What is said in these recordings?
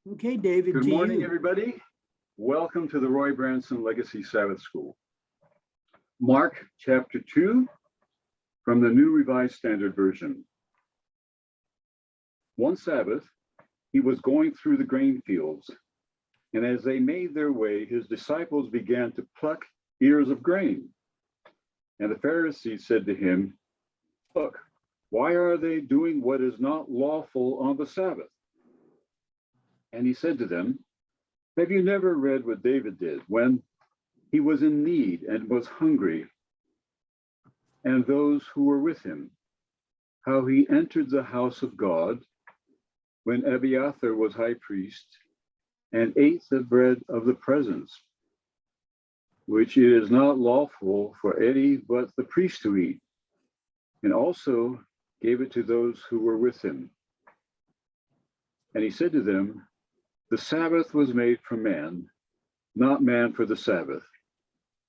Okay, David. Good morning, everybody. Welcome to the Roy Branson Legacy Sabbath School. Mark chapter 2 from the New Revised Standard Version. One Sabbath, he was going through the grain fields, and as they made their way, his disciples began to pluck ears of grain. And the Pharisees said to him, "Look, why are they doing what is not lawful on the Sabbath?" And he said to them, "Have you never read what David did when he was in need and was hungry, and those who were with him, how he entered the house of God when Abiathar was high priest and ate the bread of the presence, which it is not lawful for any but the priest to eat, and also gave it to those who were with him. And he said to them, the Sabbath was made for man, not man for the Sabbath.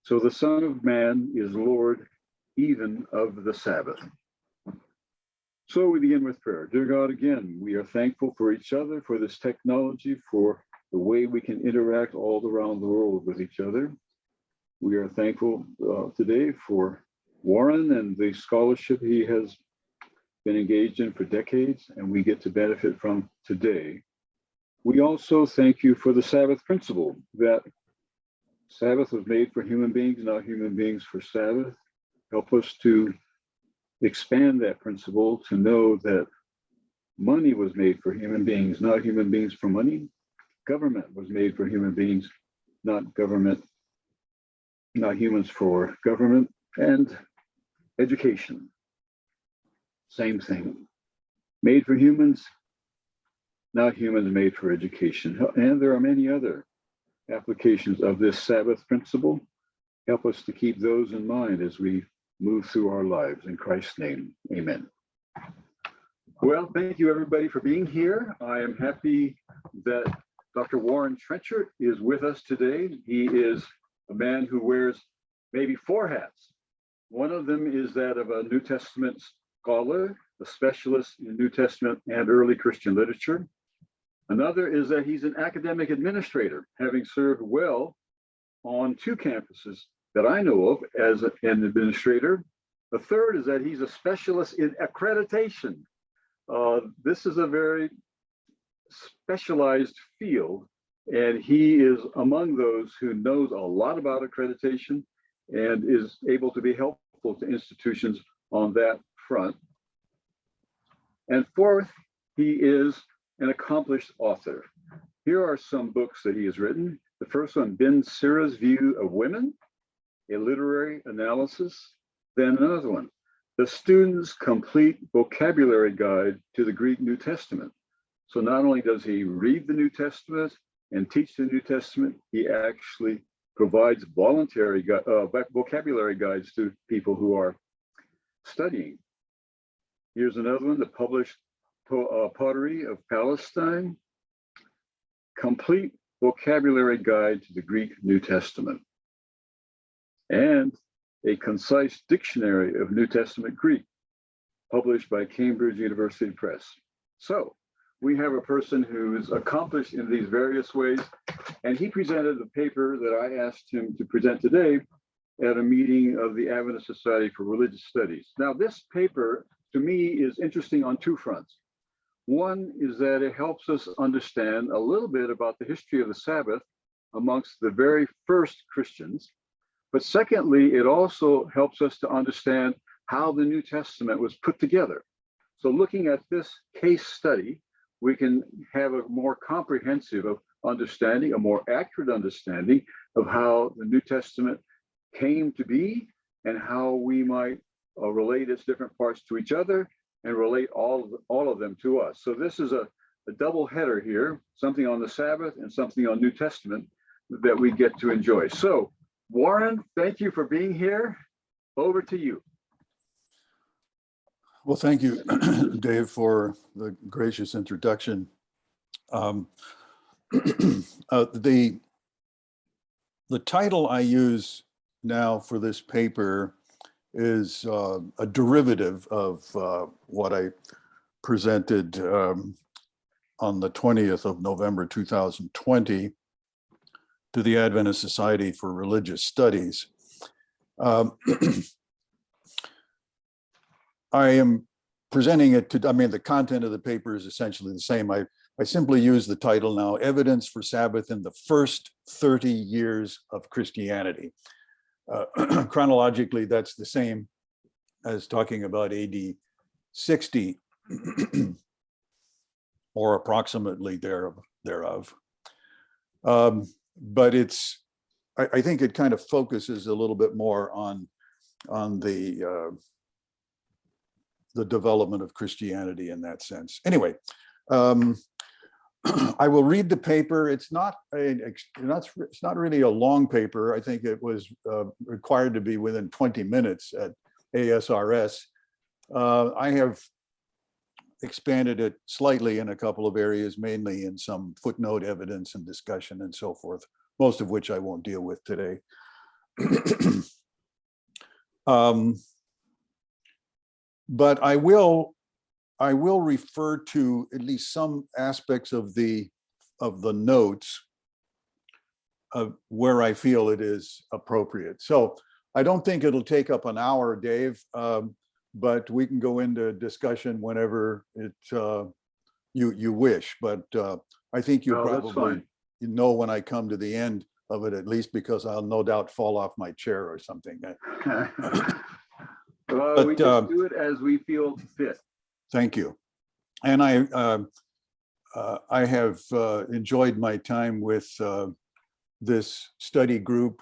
So the Son of Man is Lord even of the Sabbath." So we begin with prayer. Dear God, again, we are thankful for each other, for this technology, for the way we can interact all around the world with each other. We are thankful today for Warren and the scholarship he has been engaged in for decades, and we get to benefit from today. We also thank you for the Sabbath principle, that Sabbath was made for human beings, not human beings for Sabbath. Help us to expand that principle to know that money was made for human beings, not human beings for money. Government was made for human beings, not humans for government. And education, same thing. Made for humans, not humans made for education. And there are many other applications of this Sabbath principle. Help us to keep those in mind as we move through our lives. In Christ's name, amen. Well, thank you everybody for being here. I am happy that Dr. Warren Trenchard is with us today. He is a man who wears maybe four hats. One of them is that of a New Testament scholar, a specialist in New Testament and early Christian literature. Another is that he's an academic administrator, having served well on two campuses that I know of as an administrator. The third is that he's a specialist in accreditation. This is a very specialized field, and he is among those who knows a lot about accreditation and is able to be helpful to institutions on that front. And fourth, he is an accomplished author. Here are some books that he has written. The first one, Ben Sira's View of Women, a Literary Analysis. Then another one, The Student's Complete Vocabulary Guide to the Greek New Testament. So not only does he read the New Testament and teach the New Testament, he actually provides voluntary vocabulary guides to people who are studying. Here's another one, The Published Pottery of Palestine, Complete Vocabulary Guide to the Greek New Testament, and a concise dictionary of New Testament Greek, published by Cambridge University Press. So we have a person who's accomplished in these various ways, and he presented the paper that I asked him to present today at a meeting of the Adventist Society for Religious Studies. Now, this paper, to me, is interesting on two fronts. One is that it helps us understand a little bit about the history of the Sabbath amongst the very first Christians. But secondly, it also helps us to understand how the New Testament was put together. So looking at this case study, we can have a more comprehensive understanding, a more accurate understanding of how the New Testament came to be and how we might relate its different parts to each other and relate all of them to us. So this is a double header here, something on the Sabbath and something on New Testament that we get to enjoy. So Warren, thank you for being here. Over to you. Well, thank you, Dave, for the gracious introduction. The title I use now for this paper is a derivative of what I presented on the 20th of November 2020 to the Adventist Society for Religious Studies. I am presenting it to, I mean, the content of the paper is essentially the same. I simply use the title now, Evidence for Sabbath in the First 30 Years of Christianity. Chronologically, that's the same as talking about AD 60 or approximately thereof. But I think it kind of focuses a little bit more on the development of Christianity in that sense. Anyway, I will read the paper. It's not really a long paper. I think it was required to be within 20 minutes at ASRS. I have expanded it slightly in a couple of areas, mainly in some footnote evidence and discussion and so forth, most of which I won't deal with today. But I will refer to at least some aspects of the notes where I feel it is appropriate. So I don't think it'll take up an hour, Dave, but we can go into discussion whenever you wish. But I think you probably know when I come to the end of it, at least because I'll no doubt fall off my chair or something. But we just do it as we feel fit. Thank you. And I have enjoyed my time with this study group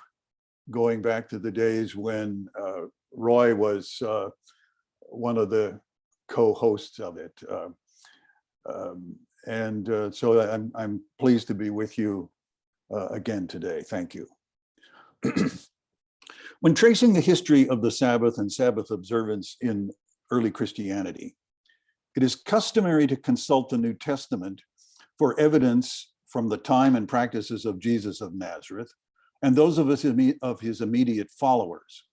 going back to the days when Roy was one of the co-hosts of it. So I'm pleased to be with you again today. Thank you. When tracing the history of the Sabbath and Sabbath observance in early Christianity, it is customary to consult the New Testament for evidence from the time and practices of Jesus of Nazareth and those of his immediate followers.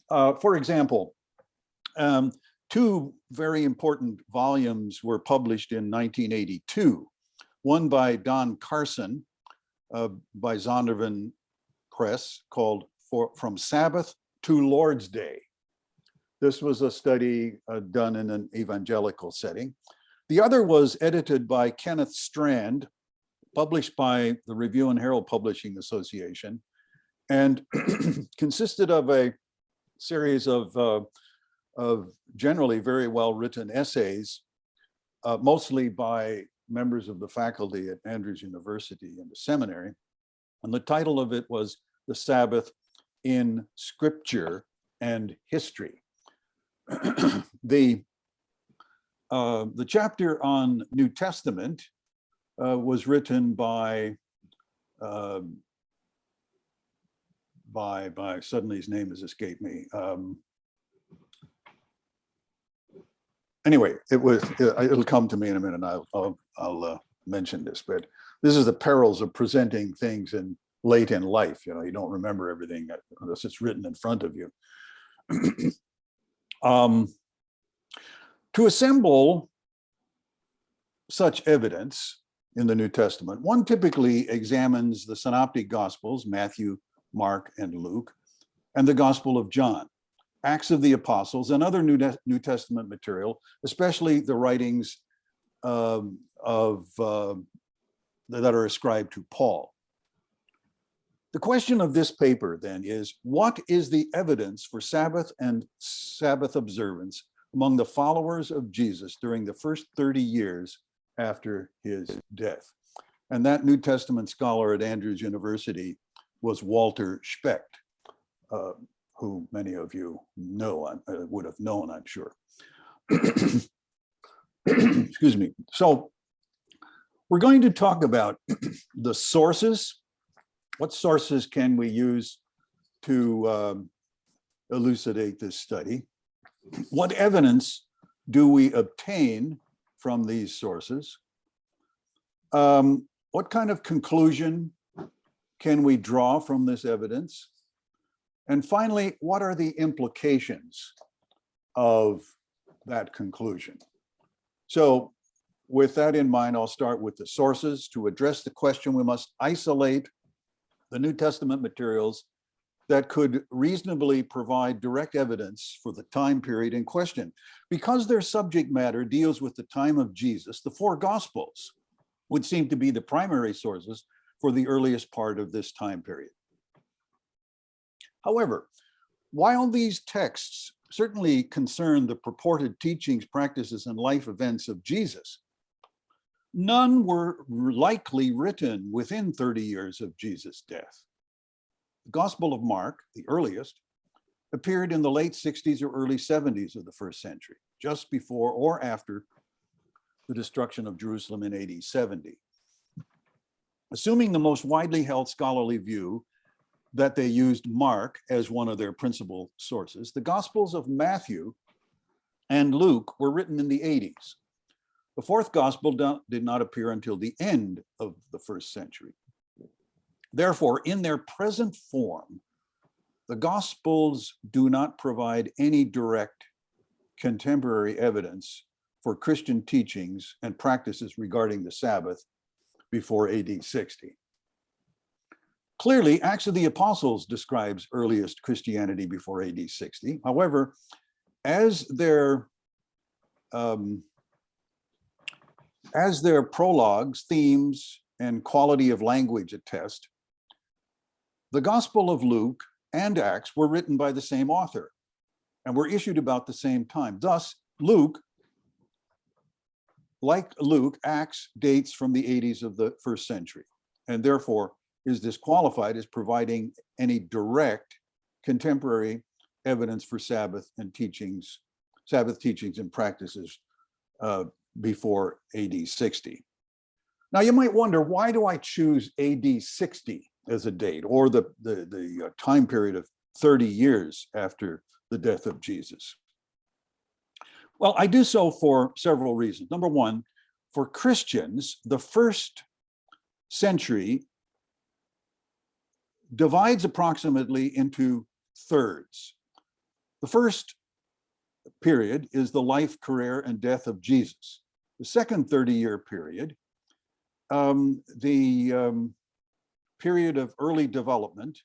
For example, two very important volumes were published in 1982, one by Don Carson by Zondervan Press called From Sabbath to Lord's Day. This was a study done in an evangelical setting. The other was edited by Kenneth Strand, published by the Review and Herald Publishing Association, and consisted of a series of generally very well-written essays, mostly by members of the faculty at Andrews University and the seminary. And the title of it was The Sabbath in Scripture and History. The chapter on New Testament was written by suddenly his name has escaped me. Anyway, it'll come to me in a minute. I'll mention this, but this is the perils of presenting things in late in life. You know, you don't remember everything unless it's written in front of you. To assemble such evidence in the New Testament, one typically examines the synoptic gospels, Matthew, Mark, and Luke, and the Gospel of John, Acts of the Apostles, and other New Testament material, especially the writings that are ascribed to Paul. The question of this paper then is, what is the evidence for Sabbath and Sabbath observance among the followers of Jesus during the first 30 years after his death? And that New Testament scholar at Andrews University was Walter Specht, who many of you know, would have known, I'm sure. Excuse me. So we're going to talk about the sources. What sources can we use to elucidate this study? What evidence do we obtain from these sources? What kind of conclusion can we draw from this evidence? And finally, what are the implications of that conclusion? So with that in mind, I'll start with the sources. To address the question, we must isolate the New Testament materials that could reasonably provide direct evidence for the time period in question. Because their subject matter deals with the time of Jesus, the four Gospels would seem to be the primary sources for the earliest part of this time period. However, while these texts certainly concern the purported teachings, practices, and life events of Jesus, none were likely written within 30 years of Jesus' death. The Gospel of Mark, the earliest, appeared in the late 60s or early 70s of the first century, just before or after the destruction of Jerusalem in AD 70. Assuming the most widely held scholarly view that they used Mark as one of their principal sources, the Gospels of Matthew and Luke were written in the 80s. The fourth Gospel did not appear until the end of the first century. Therefore, in their present form, the Gospels do not provide any direct contemporary evidence for Christian teachings and practices regarding the Sabbath before AD 60. Clearly, Acts of the Apostles describes earliest Christianity before AD 60. However, as their prologues, themes, and quality of language attest, the Gospel of Luke and Acts were written by the same author and were issued about the same time. Thus, like Luke, Acts dates from the 80s of the first century, and therefore is disqualified as providing any direct contemporary evidence for Sabbath teachings and practices before AD 60. Now, you might wonder, why do I choose AD 60 as a date, or the time period of 30 years after the death of Jesus? Well, I do so for several reasons. Number one, for Christians, the first century divides approximately into thirds. The first period is the life, career, and death of Jesus. The second 30-year period, the period of early development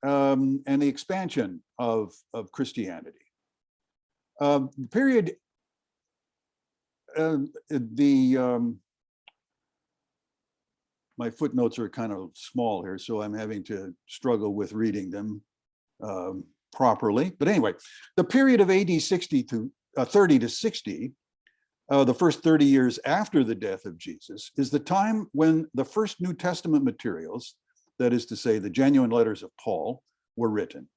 and the expansion of Christianity. The period, my footnotes are kind of small here, so I'm having to struggle with reading them properly. But anyway, the period of AD 60 to 30 to 60, the first 30 years after the death of Jesus, is the time when the first New Testament materials, that is to say, the genuine letters of Paul, were written.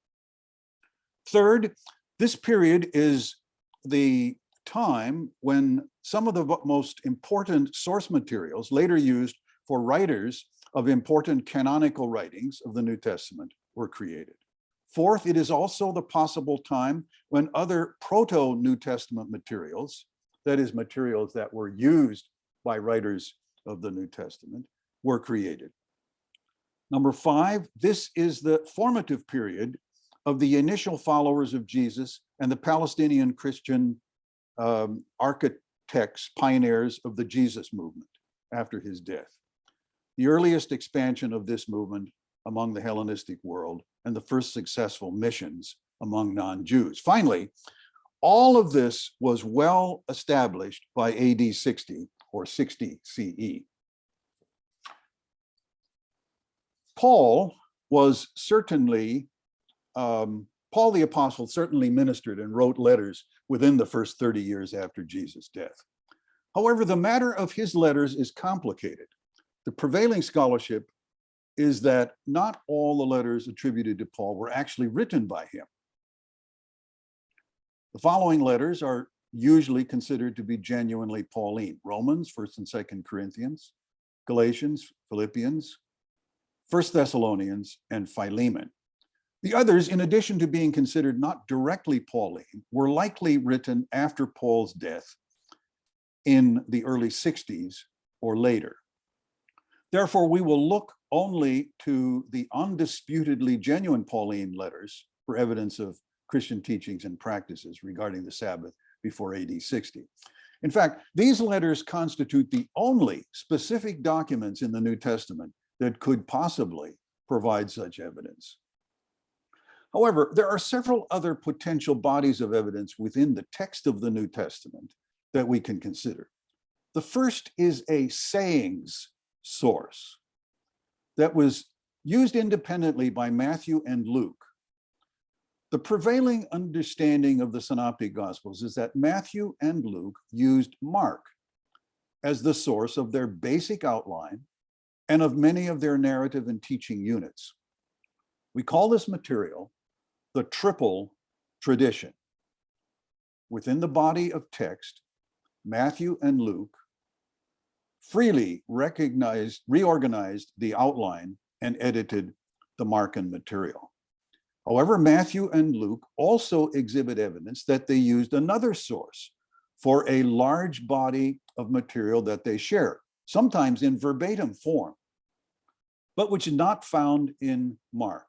Third, this period is the time when some of the most important source materials later used for writers of important canonical writings of the New Testament were created. Fourth, it is also the possible time when other proto-New Testament materials, that is, materials that were used by writers of the New Testament, were created. Number five, this is the formative period of the initial followers of Jesus and the Palestinian Christian architects, pioneers of the Jesus movement after his death. The earliest expansion of this movement among the Hellenistic world and the first successful missions among non-Jews. Finally, all of this was well established by AD 60 or 60 CE. Paul was certainly, Paul the Apostle certainly ministered and wrote letters within the first 30 years after Jesus' death. However, the matter of his letters is complicated. The prevailing scholarship is that not all the letters attributed to Paul were actually written by him. The following letters are usually considered to be genuinely Pauline: Romans, 1st and 2nd Corinthians, Galatians, Philippians, 1st Thessalonians, and Philemon. The others, in addition to being considered not directly Pauline, were likely written after Paul's death in the early 60s or later. Therefore, we will look only to the undisputedly genuine Pauline letters for evidence of Christian teachings and practices regarding the Sabbath before AD 60. In fact, these letters constitute the only specific documents in the New Testament that could possibly provide such evidence. However, there are several other potential bodies of evidence within the text of the New Testament that we can consider. The first is a sayings source that was used independently by Matthew and Luke. The prevailing understanding of the Synoptic Gospels is that Matthew and Luke used Mark as the source of their basic outline and of many of their narrative and teaching units. We call this material the triple tradition. Within the body of text, Matthew and Luke freely reorganized the outline and edited the Markan material. However, Matthew and Luke also exhibit evidence that they used another source for a large body of material that they share, sometimes in verbatim form, but which is not found in Mark.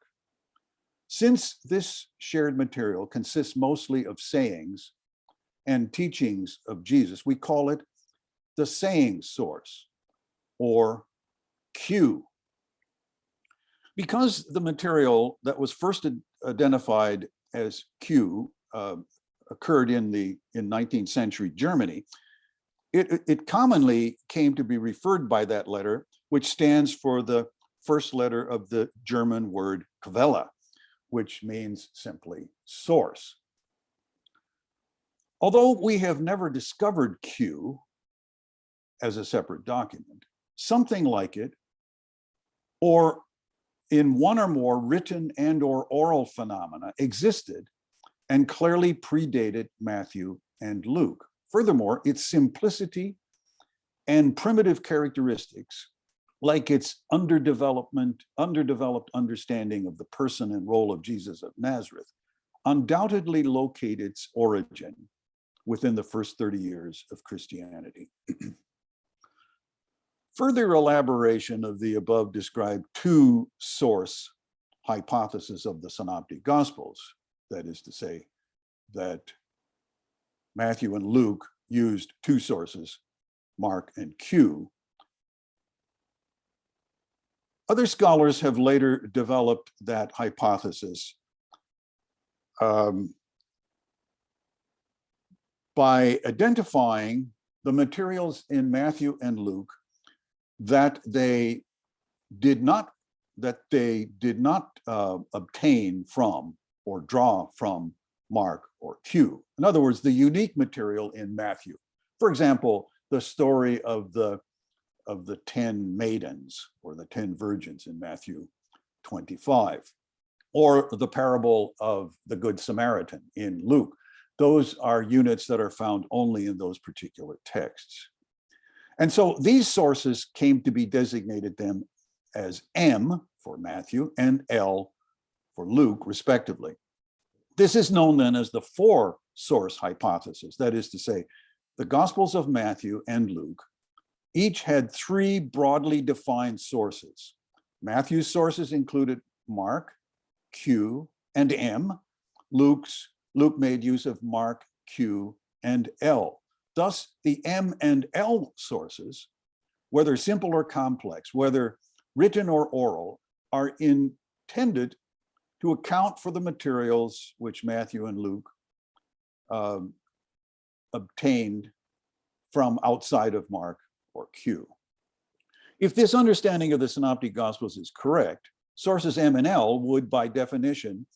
Since this shared material consists mostly of sayings and teachings of Jesus, we call it the saying source, or Q. Because the material that was first identified as Q occurred in 19th century Germany, it commonly came to be referred by that letter, which stands for the first letter of the German word Quelle, which means simply source. Although we have never discovered Q as a separate document, something like it, or in one or more written and or oral phenomena, existed and clearly predated Matthew and Luke. Furthermore, its simplicity and primitive characteristics, like its underdeveloped understanding of the person and role of Jesus of Nazareth, undoubtedly locate its origin within the first 30 years of Christianity. Further elaboration of the above described two source hypothesis of the Synoptic Gospels, that is to say, that Matthew and Luke used two sources, Mark and Q. Other scholars have later developed that hypothesis by identifying the materials in Matthew and Luke that they did not obtain from or draw from Mark or Q. In other words, the unique material in Matthew. For example, the story of the 10 maidens or the 10 virgins in Matthew 25, or the parable of the Good Samaritan in Luke. Those are units that are found only in those particular texts. And so these sources came to be designated them as M for Matthew and L for Luke, respectively. This is known then as the four source hypothesis. That is to say, the Gospels of Matthew and Luke each had three broadly defined sources. Matthew's sources included Mark, Q, and M. Luke made use of Mark, Q, and L. Thus, the M and L sources, whether simple or complex, whether written or oral, are intended to account for the materials which Matthew and Luke obtained from outside of Mark or Q. If this understanding of the Synoptic Gospels is correct, sources M and L would, by definition,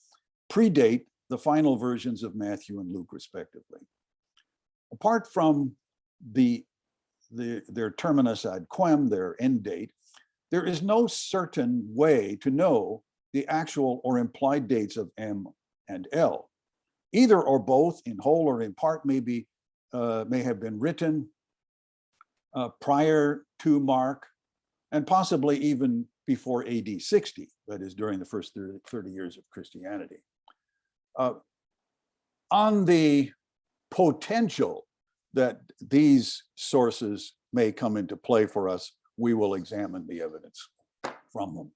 predate the final versions of Matthew and Luke, respectively. Apart from their terminus ad quem, their end date, there is no certain way to know the actual or implied dates of M and L. Either or both, in whole or in part, may have been written prior to Mark, and possibly even before AD 60, that is during the first 30 years of Christianity. On the potential that these sources may come into play for us, we will examine the evidence from them.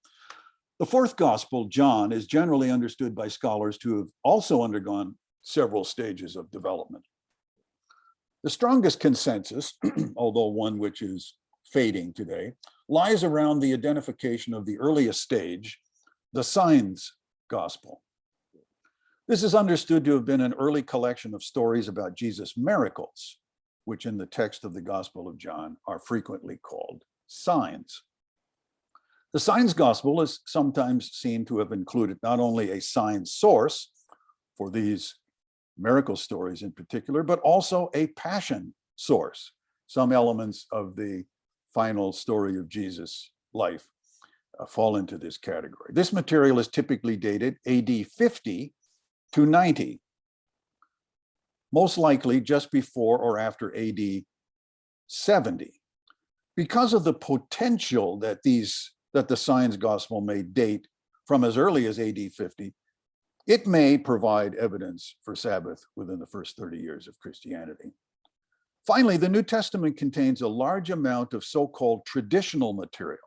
The fourth gospel, John, is generally understood by scholars to have also undergone several stages of development. The strongest consensus, although one which is fading today, lies around the identification of the earliest stage, the signs gospel. This is understood to have been an early collection of stories about Jesus' miracles, which in the text of the Gospel of John are frequently called signs. The signs gospel is sometimes seen to have included not only a sign source for these miracle stories in particular, but also a passion source. Some elements of the final story of Jesus' life fall into this category. This material is typically dated AD 50 to 90, most likely just before or after AD 70. Because of the potential that the signs gospel may date from as early as AD 50, it may provide evidence for Sabbath within the first 30 years of Christianity. Finally, the New Testament contains a large amount of so-called traditional material,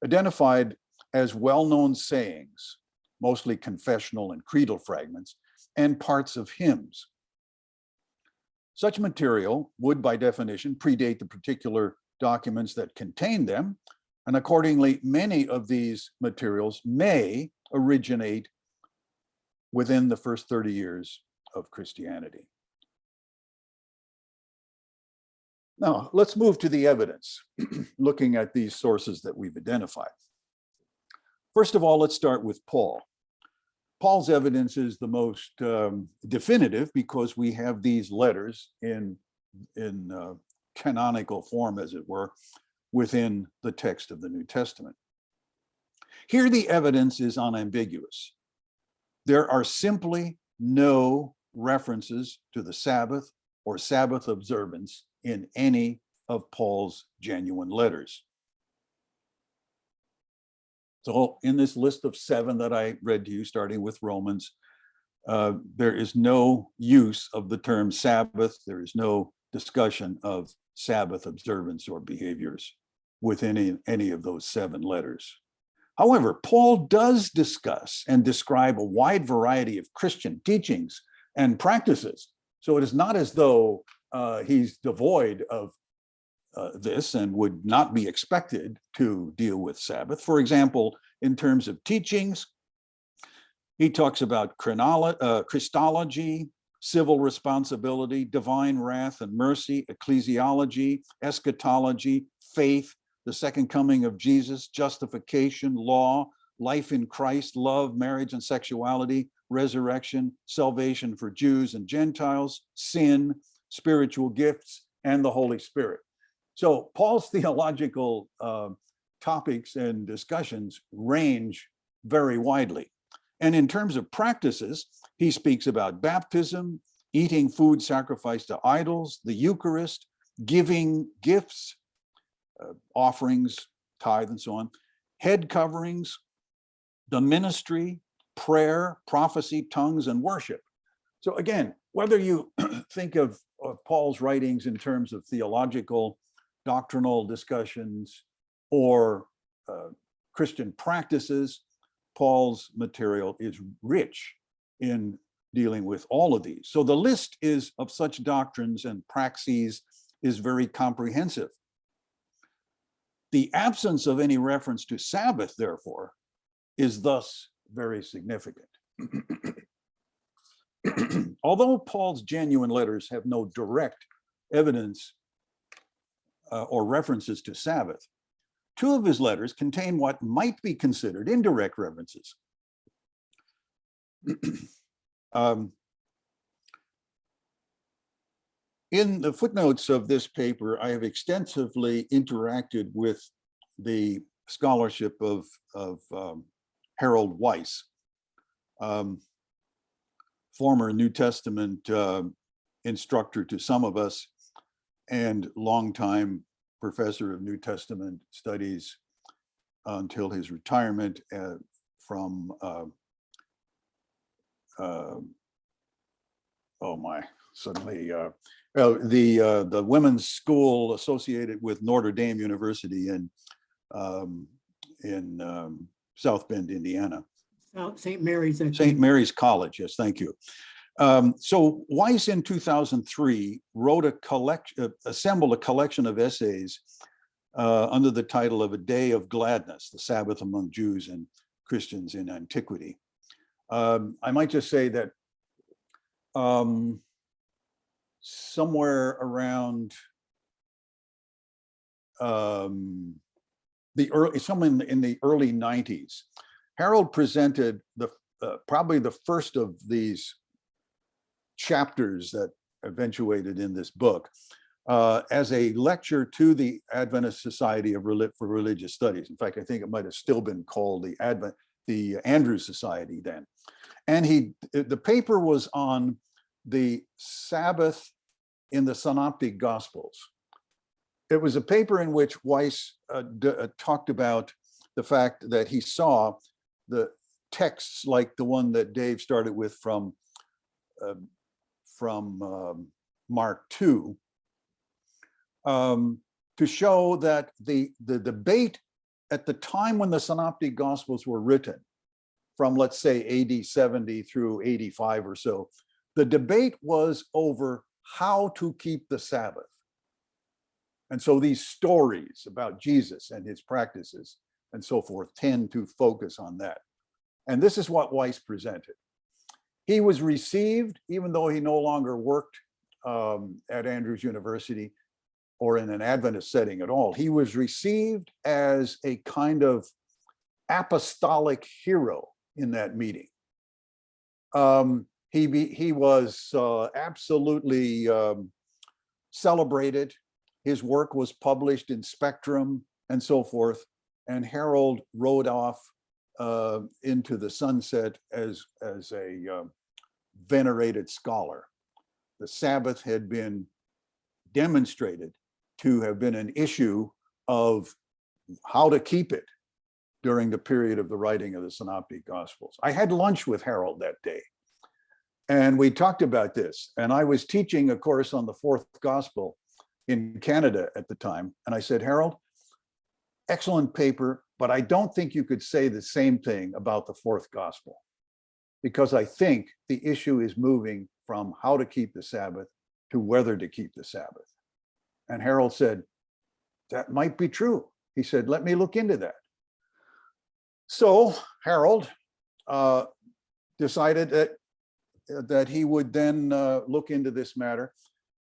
identified as well-known sayings, mostly confessional and creedal fragments, and parts of hymns. Such material would, by definition, predate the particular documents that contain them, and accordingly, many of these materials may originate within the first 30 years of Christianity. Now, let's move to the evidence, looking at these sources that we've identified. First of all, let's start with Paul. Paul's evidence is the most definitive because we have these letters in canonical form, as it were, within the text of the New Testament. Here, the evidence is unambiguous. There are simply no references to the Sabbath or Sabbath observance in any of Paul's genuine letters. So in this list of 7 that I read to you, starting with Romans, there is no use of the term Sabbath. There is no discussion of Sabbath observance or behaviors within any of those 7 letters. However, Paul does discuss and describe a wide variety of Christian teachings and practices. So it is not as though he's devoid of this and would not be expected to deal with Sabbath. For example, in terms of teachings, he talks about Christology, civil responsibility, divine wrath and mercy, ecclesiology, eschatology, faith, the second coming of Jesus, justification, law, life in Christ, love, marriage and sexuality, resurrection, salvation for Jews and Gentiles, sin, spiritual gifts, and the Holy Spirit. So Paul's theological topics and discussions range very widely. And in terms of practices, he speaks about baptism, eating food sacrificed to idols, the Eucharist, giving gifts, offerings, tithe, and so on, head coverings, the ministry, prayer, prophecy, tongues, and worship. So again, whether you think of Paul's writings in terms of theological, doctrinal discussions, or Christian practices, Paul's material is rich in dealing with all of these. So the list of such doctrines and praxes is very comprehensive. The absence of any reference to Sabbath, therefore, is thus very significant. Although Paul's genuine letters have no direct evidence or references to Sabbath, 2 of his letters contain what might be considered indirect references. In the footnotes of this paper, I have extensively interacted with the scholarship of Harold Weiss, former New Testament instructor to some of us and longtime professor of New Testament studies until his retirement from the women's school associated with Notre Dame University in South Bend, Indiana. St. Mary's. St. Mary's College, yes, thank you. So Weiss in 2003 assembled a collection of essays under the title of A Day of Gladness, the Sabbath Among Jews and Christians in Antiquity. I might just say that somewhere around someone in the early 90s, Harold presented probably the first of these chapters that eventuated in this book as a lecture to the Adventist Society for Religious Studies. In fact, I think it might have still been called the Andrews Society then. And the paper was on the Sabbath in the Synoptic Gospels. It was a paper in which Weiss talked about the fact that he saw the texts like the one that Dave started with from Mark 2, to show that the debate at the time when the Synoptic Gospels were written, from let's say AD 70 through 85 or so, the debate was over how to keep the Sabbath. And so these stories about Jesus and his practices and so forth tend to focus on that. And this is what Weiss presented. He was received, even though he no longer worked at Andrews University or in an Adventist setting at all, he was received as a kind of apostolic hero in that meeting. He was absolutely celebrated. His work was published in Spectrum and so forth. And Harold rode off into the sunset as a venerated scholar. The Sabbath had been demonstrated to have been an issue of how to keep it during the period of the writing of the Synoptic Gospels. I had lunch with Harold that day, and we talked about this. And I was teaching a course on the fourth gospel in Canada at the time. And I said, Harold, excellent paper, but I don't think you could say the same thing about the fourth gospel, because I think the issue is moving from how to keep the Sabbath to whether to keep the Sabbath. And Harold said, that might be true. He said, let me look into that. So Harold decided that he would then look into this matter.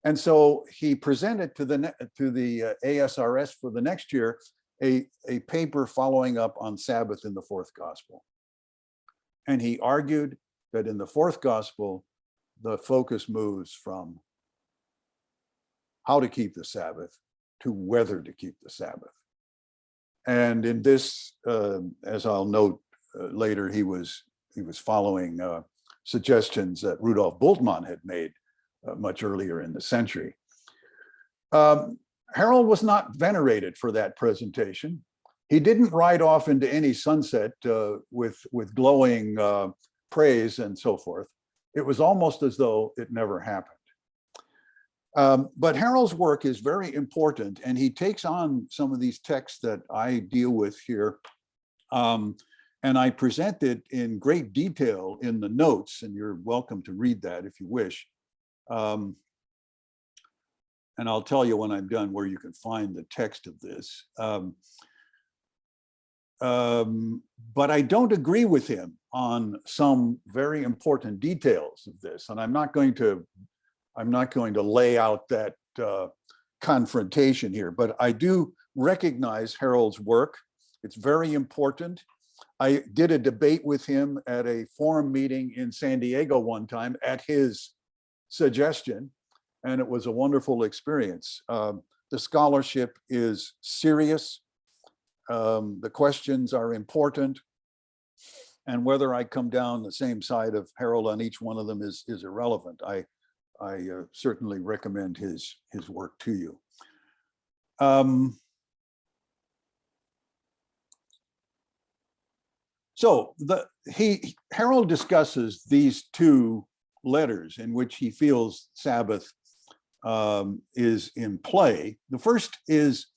And so he presented to the ASRS for the next year a paper following up on Sabbath in the fourth gospel. And he argued that in the fourth gospel, the focus moves from how to keep the Sabbath to whether to keep the Sabbath. And in this, as I'll note later, he was following suggestions that Rudolf Bultmann had made much earlier in the century. Harold was not venerated for that presentation. He didn't ride off into any sunset with glowing praise and so forth. It was almost as though it never happened. But Harold's work is very important, and he takes on some of these texts that I deal with here. And I present it in great detail in the notes, and you're welcome to read that if you wish. And I'll tell you when I'm done where you can find the text of this. But I don't agree with him on some very important details of this, and I'm not going to lay out that confrontation here, but I do recognize Harold's work. It's very important. I did a debate with him at a forum meeting in San Diego one time at his suggestion, and it was a wonderful experience. The scholarship is serious. The questions are important. And whether I come down the same side of Harold on each one of them is irrelevant. I certainly recommend his work to you. So Harold discusses these two letters in which he feels Sabbath is in play. The first is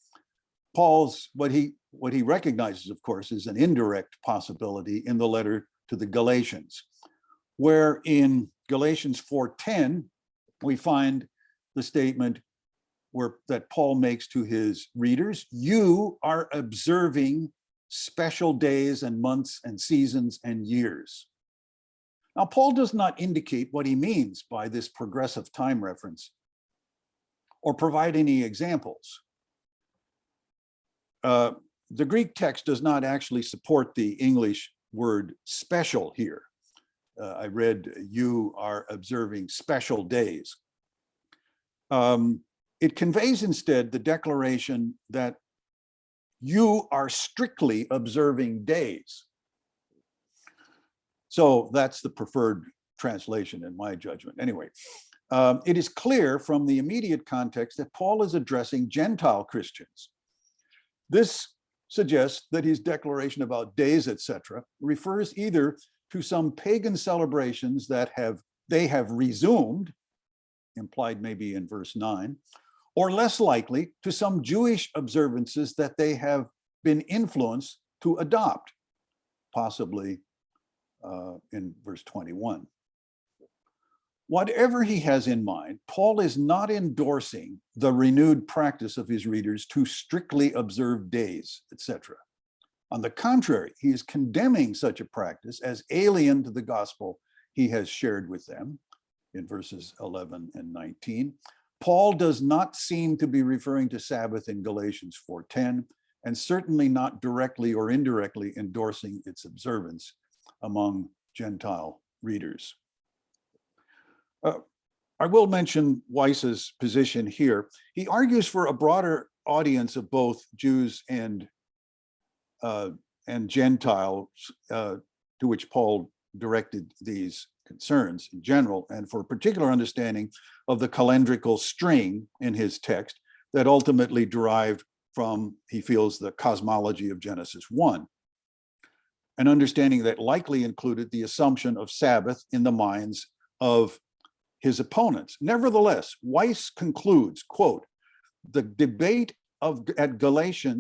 Paul's, what he recognizes, of course, is an indirect possibility in the letter to the Galatians, where in Galatians 4:10, we find the statement that Paul makes to his readers: you are observing special days and months and seasons and years. Now, Paul does not indicate what he means by this progressive time reference or provide any examples. The Greek text does not actually support the English word special here. I read, you are observing special days. It conveys instead the declaration that you are strictly observing days. So that's the preferred translation in my judgment. Anyway, it is clear from the immediate context that Paul is addressing Gentile Christians. This suggests that his declaration about days, etc., refers either to some pagan celebrations that they have resumed, implied maybe in verse 9, or less likely to some Jewish observances that they have been influenced to adopt, possibly in verse 21. Whatever he has in mind, Paul is not endorsing the renewed practice of his readers to strictly observe days, etc. On the contrary, he is condemning such a practice as alien to the gospel he has shared with them in verses 11 and 19. Paul does not seem to be referring to Sabbath in Galatians 4:10, and certainly not directly or indirectly endorsing its observance among Gentile readers. I will mention Weiss's position here. He argues for a broader audience of both Jews and Gentiles, to which Paul directed these concerns in general, and for a particular understanding of the calendrical string in his text that ultimately derived from, he feels, the cosmology of Genesis 1. An understanding that likely included the assumption of Sabbath in the minds of his opponents. Nevertheless, Weiss concludes, quote, the debate at Galatia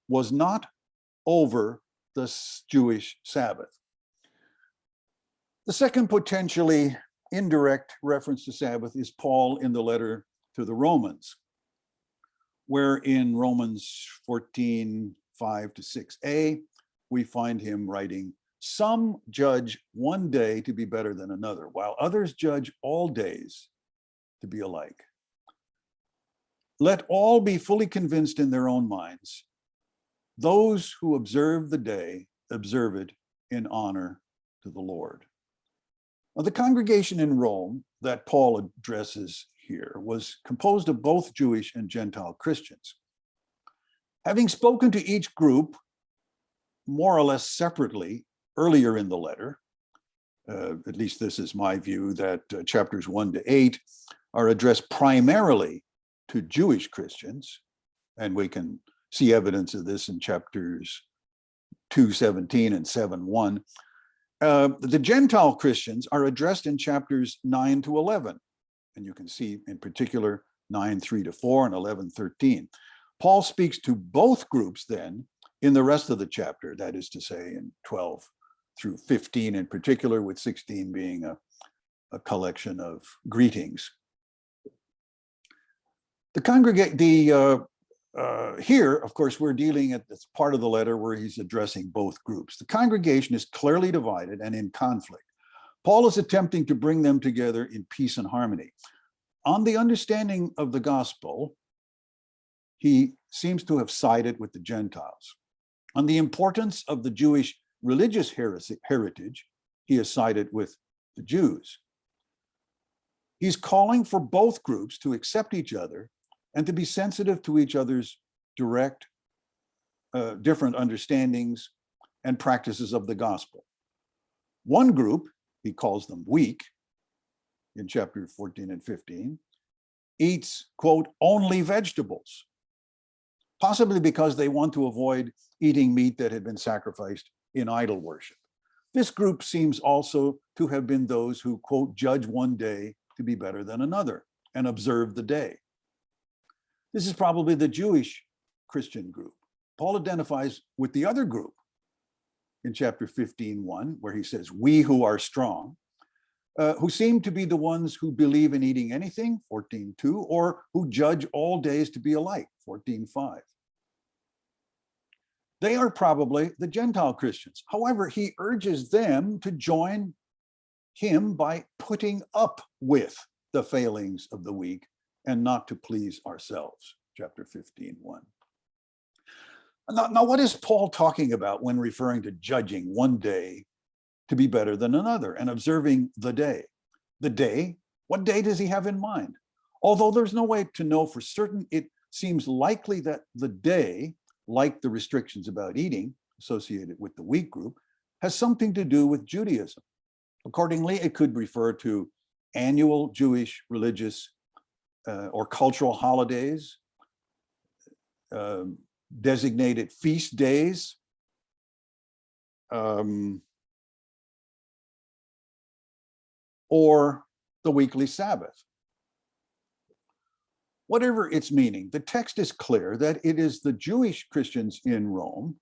was not over the Jewish Sabbath. The second potentially indirect reference to Sabbath is Paul in the letter to the Romans, where in Romans 14:5-6a, we find him writing, some judge one day to be better than another, while others judge all days to be alike. Let all be fully convinced in their own minds. Those who observe the day, observe it in honor to the Lord. Now, the congregation in Rome that Paul addresses here was composed of both Jewish and Gentile Christians. Having spoken to each group more or less separately earlier in the letter, at least this is my view, that chapters 1-8 are addressed primarily to Jewish Christians, and we can see evidence of this in chapters 2:17 and 7:1. The Gentile Christians are addressed in chapters 9-11, and you can see in particular 9:3-4 and 11:13. Paul speaks to both groups then in the rest of the chapter, that is to say in 12-15 in particular, with 16 being a collection of greetings. Here, of course, we're dealing at this part of the letter where he's addressing both groups. The congregation is clearly divided and in conflict. Paul is attempting to bring them together in peace and harmony. On the understanding of the gospel, he seems to have sided with the Gentiles. On the importance of the Jewish religious heritage, he has sided with the Jews. He's calling for both groups to accept each other and to be sensitive to each other's different understandings and practices of the gospel. One group, he calls them weak, in chapter 14 and 15, eats, quote, only vegetables, possibly because they want to avoid eating meat that had been sacrificed in idol worship. This group seems also to have been those who, quote, judge one day to be better than another and observe the day. This is probably the Jewish Christian group. Paul identifies with the other group in chapter 15:1, where he says, we who are strong, who seem to be the ones who believe in eating anything, 14:2, or who judge all days to be alike, 14:5. They are probably the Gentile Christians. However, he urges them to join him by putting up with the failings of the weak and not to please ourselves, chapter 15:1. Now, what is Paul talking about when referring to judging one day to be better than another and observing the day? The day, what day does he have in mind? Although there's no way to know for certain, it seems likely that the day, like the restrictions about eating associated with the weak group, has something to do with Judaism. Accordingly, it could refer to annual Jewish religious or cultural holidays, designated feast days, or the weekly Sabbath. Whatever its meaning, the text is clear that it is the Jewish Christians in Rome,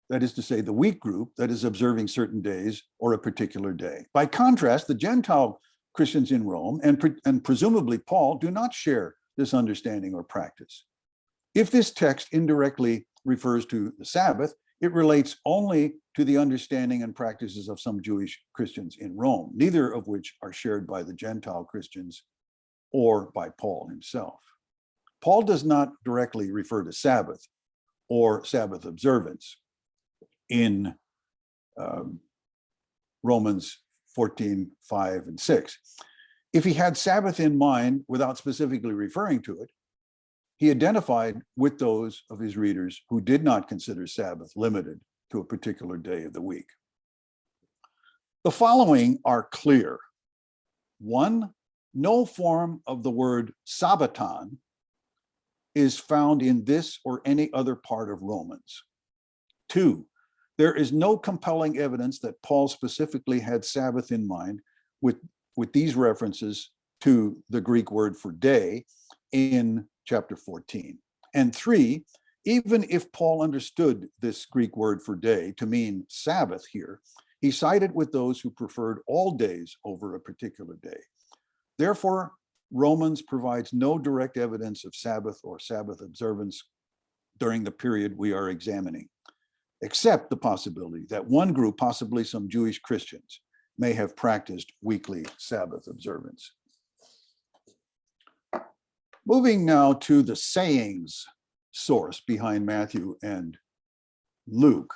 that is to say, the weak group, that is observing certain days or a particular day. By contrast, the Gentile Christians in Rome, and presumably Paul, do not share this understanding or practice. If this text indirectly refers to the Sabbath, it relates only to the understanding and practices of some Jewish Christians in Rome, neither of which are shared by the Gentile Christians or by Paul himself. Paul does not directly refer to Sabbath or Sabbath observance in Romans 14:5 and 6. If he had Sabbath in mind without specifically referring to it, he identified with those of his readers who did not consider Sabbath limited to a particular day of the week. The following are clear. 1, no form of the word Sabbaton is found in this or any other part of Romans. 2, there is no compelling evidence that Paul specifically had Sabbath in mind with these references to the Greek word for day in chapter 14. And 3, even if Paul understood this Greek word for day to mean Sabbath here, he sided with those who preferred all days over a particular day. Therefore, Romans provides no direct evidence of Sabbath or Sabbath observance during the period we are examining, except the possibility that one group, possibly some Jewish Christians, may have practiced weekly Sabbath observance. Moving now to the sayings source behind Matthew and Luke.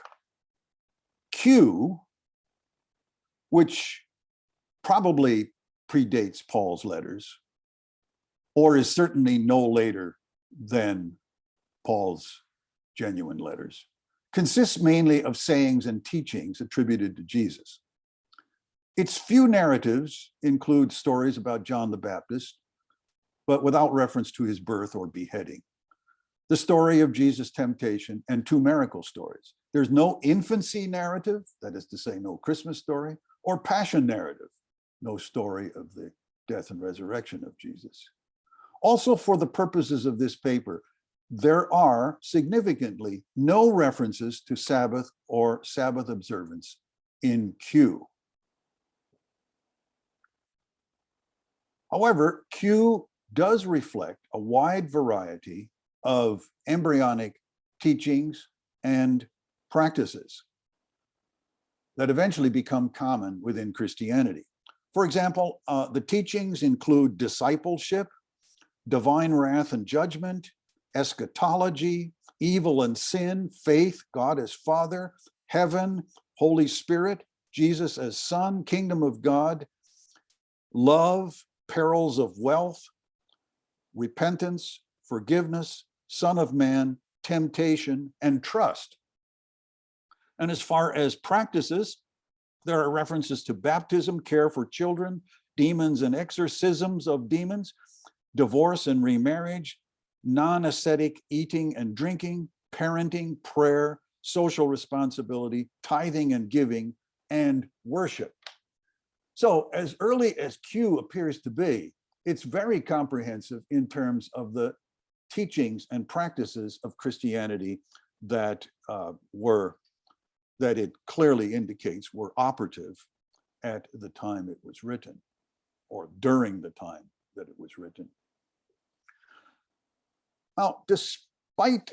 Q, which probably predates Paul's letters, or is certainly no later than Paul's genuine letters, consists mainly of sayings and teachings attributed to Jesus. Its few narratives include stories about John the Baptist, but without reference to his birth or beheading, the story of Jesus' temptation, and 2 miracle stories. There's no infancy narrative, that is to say, no Christmas story, or passion narrative, no story of the death and resurrection of Jesus. Also, for the purposes of this paper, there are significantly no references to Sabbath or Sabbath observance in Q. However, Q does reflect a wide variety of embryonic teachings and practices that eventually become common within Christianity. For example, the teachings include discipleship, divine wrath and judgment, eschatology, evil and sin, faith, God as Father, heaven, Holy Spirit, Jesus as Son, kingdom of God, love, perils of wealth, repentance, forgiveness, Son of Man, temptation, and trust. And as far as practices, there are references to baptism, care for children, demons and exorcisms of demons, divorce and remarriage, non-ascetic eating and drinking, parenting, prayer, social responsibility, tithing and giving, and worship. So as early as Q appears to be, it's very comprehensive in terms of the teachings and practices of Christianity that it clearly indicates were operative at the time it was written, or during the time that it was written. Now, despite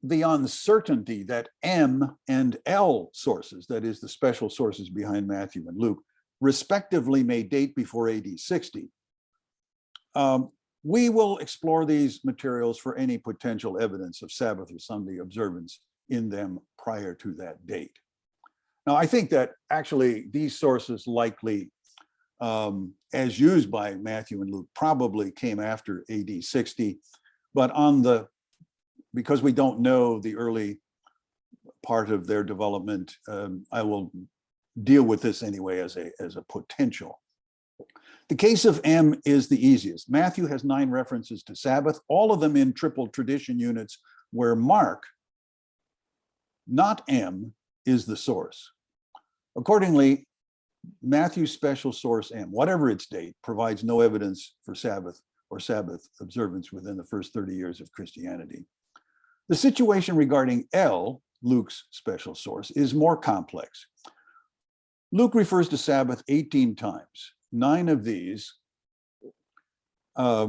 the uncertainty that M and L sources, that is the special sources behind Matthew and Luke, respectively may date before AD 60, we will explore these materials for any potential evidence of Sabbath or Sunday observance in them prior to that date. Now, I think that actually these sources likely, as used by Matthew and Luke, probably came after AD 60, but because we don't know the early part of their development, I will deal with this anyway as a potential. The case of M is the easiest. Matthew has 9 references to Sabbath, all of them in triple tradition units where Mark, not M, is the source. Accordingly, Matthew's special source M, whatever its date, provides no evidence for Sabbath or Sabbath observance within the first 30 years of Christianity. The situation regarding L, Luke's special source, is more complex. Luke refers to Sabbath 18 times. 9 of these are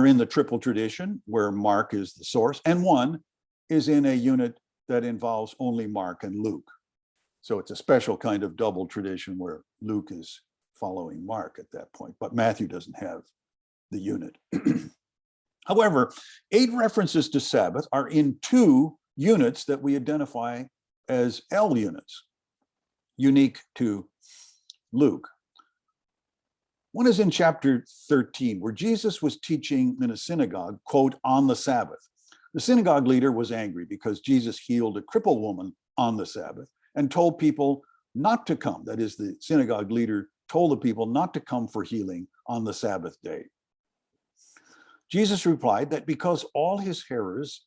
in the triple tradition, where Mark is the source, and 1 is in a unit that involves only Mark and Luke. So it's a special kind of double tradition where Luke is following Mark at that point, but Matthew doesn't have the unit. However, 8 references to Sabbath are in 2 units that we identify as L units, unique to Luke. One is in chapter 13, where Jesus was teaching in a synagogue, quote, on the Sabbath. The synagogue leader was angry because Jesus healed a crippled woman on the Sabbath and told people not to come. That is, the synagogue leader told the people not to come for healing on the Sabbath day. Jesus replied that because all his hearers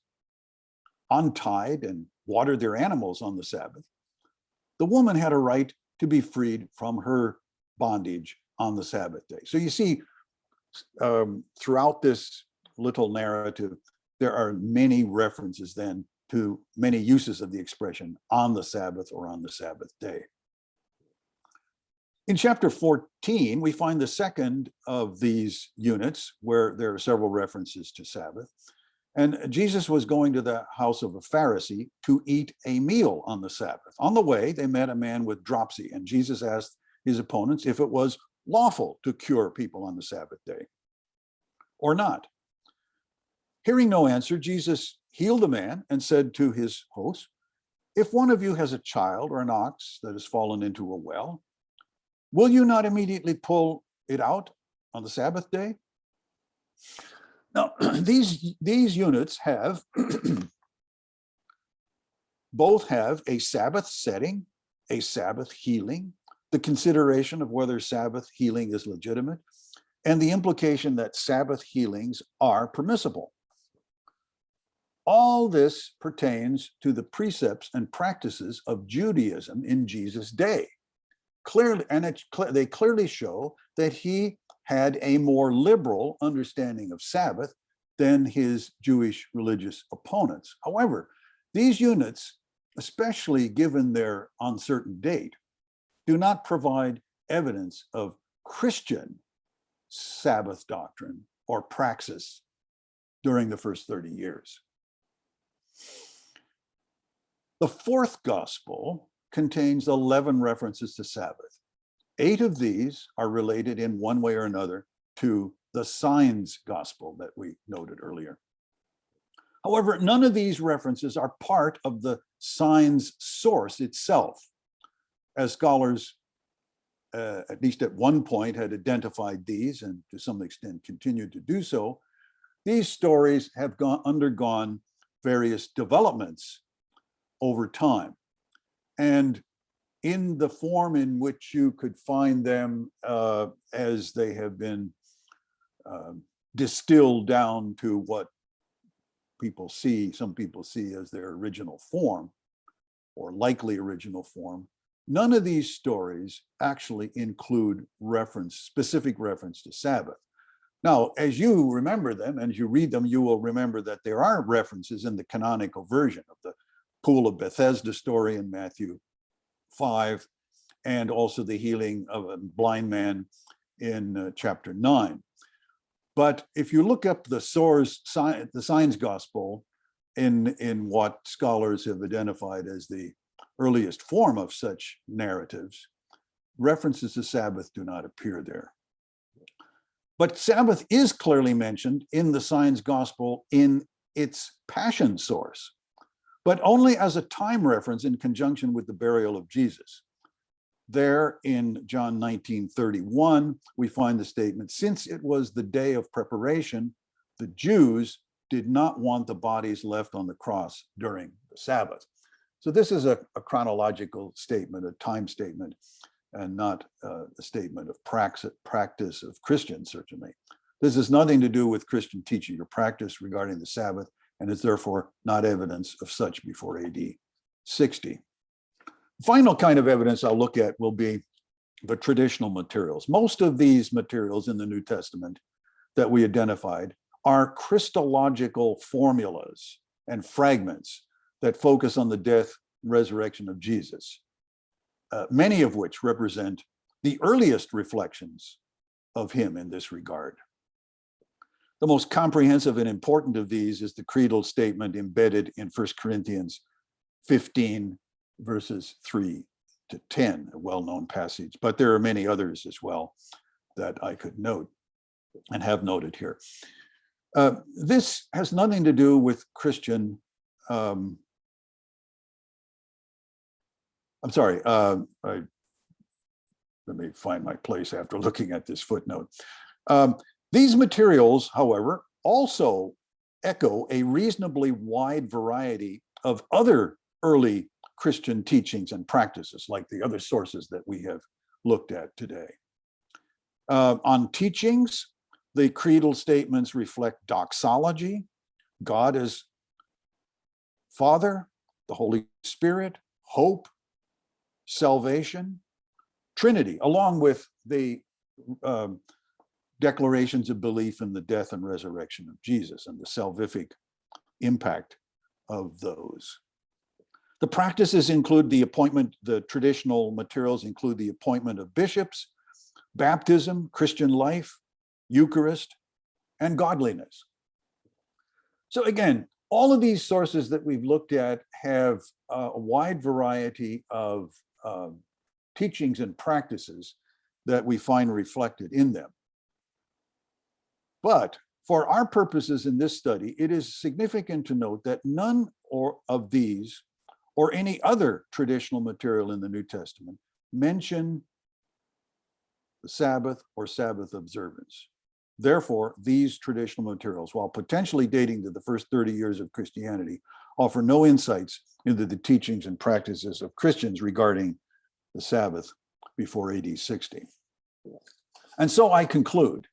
untied and watered their animals on the Sabbath, the woman had a right to be freed from her bondage on the Sabbath day. So you see, throughout this little narrative, there are many references then to many uses of the expression on the Sabbath or on the Sabbath day. In chapter 14, we find the second of these units where there are several references to Sabbath. And Jesus was going to the house of a Pharisee to eat a meal on the Sabbath. On the way, they met a man with dropsy, and Jesus asked his opponents if it was lawful to cure people on the Sabbath day or not. Hearing no answer, Jesus healed the man and said to his host, "If one of you has a child or an ox that has fallen into a well, will you not immediately pull it out on the Sabbath day?" Now, these units have both have a Sabbath setting, a Sabbath healing, the consideration of whether Sabbath healing is legitimate, and the implication that Sabbath healings are permissible. All this pertains to the precepts and practices of Judaism in Jesus' day. Clearly, and they clearly show that he had a more liberal understanding of Sabbath than his Jewish religious opponents. However, these units, especially given their uncertain date, do not provide evidence of Christian Sabbath doctrine or praxis during the first 30 years. The 4th gospel contains 11 references to Sabbath. 8 of these are related in one way or another to the signs gospel that we noted earlier. However, none of these references are part of the signs source itself, as scholars, at least at one point, had identified these and to some extent continued to do so. These stories have undergone various developments over time. And in the form in which you could find them as they have been distilled down to what some people see as their original form or likely original form, none of these stories actually include specific reference to Sabbath. Now, as you remember them and you read them, you will remember that there are references in the canonical version of the Pool of Bethesda story in Matthew 5 and also the healing of a blind man in chapter 9. But if you look up the source, the signs gospel, in what scholars have identified as the earliest form of such narratives, references to Sabbath do not appear there. But Sabbath is clearly mentioned in the signs gospel in its passion source, but only as a time reference in conjunction with the burial of Jesus. There in John 19:31, we find the statement, since it was the day of preparation, the Jews did not want the bodies left on the cross during the Sabbath. So this is a chronological statement, a time statement, and not a statement of practice of Christians, certainly. This has nothing to do with Christian teaching or practice regarding the Sabbath, and is therefore not evidence of such before AD 60. Final kind of evidence I'll look at will be the traditional materials. Most of these materials in the New Testament that we identified are Christological formulas and fragments that focus on the death and resurrection of Jesus, many of which represent the earliest reflections of him in this regard. The most comprehensive and important of these is the creedal statement embedded in 1 Corinthians 15, verses 3 to 10, a well-known passage, but there are many others as well that I could note and have noted here. This has nothing to do with Christian, let me find my place after looking at this footnote. These materials, however, also echo a reasonably wide variety of other early Christian teachings and practices, like the other sources that we have looked at today. On teachings, the creedal statements reflect doxology, God as Father, the Holy Spirit, hope, salvation, Trinity, along with the declarations of belief in the death and resurrection of Jesus and the salvific impact of those. The practices include the traditional materials include the appointment of bishops, baptism, Christian life, Eucharist, and godliness. So again, all of these sources that we've looked at have a wide variety of teachings and practices that we find reflected in them. But for our purposes in this study, it is significant to note that none of these or any other traditional material in the New Testament mention the Sabbath or Sabbath observance. Therefore, these traditional materials, while potentially dating to the first 30 years of Christianity, offer no insights into the teachings and practices of Christians regarding the Sabbath before AD 60. And so I conclude.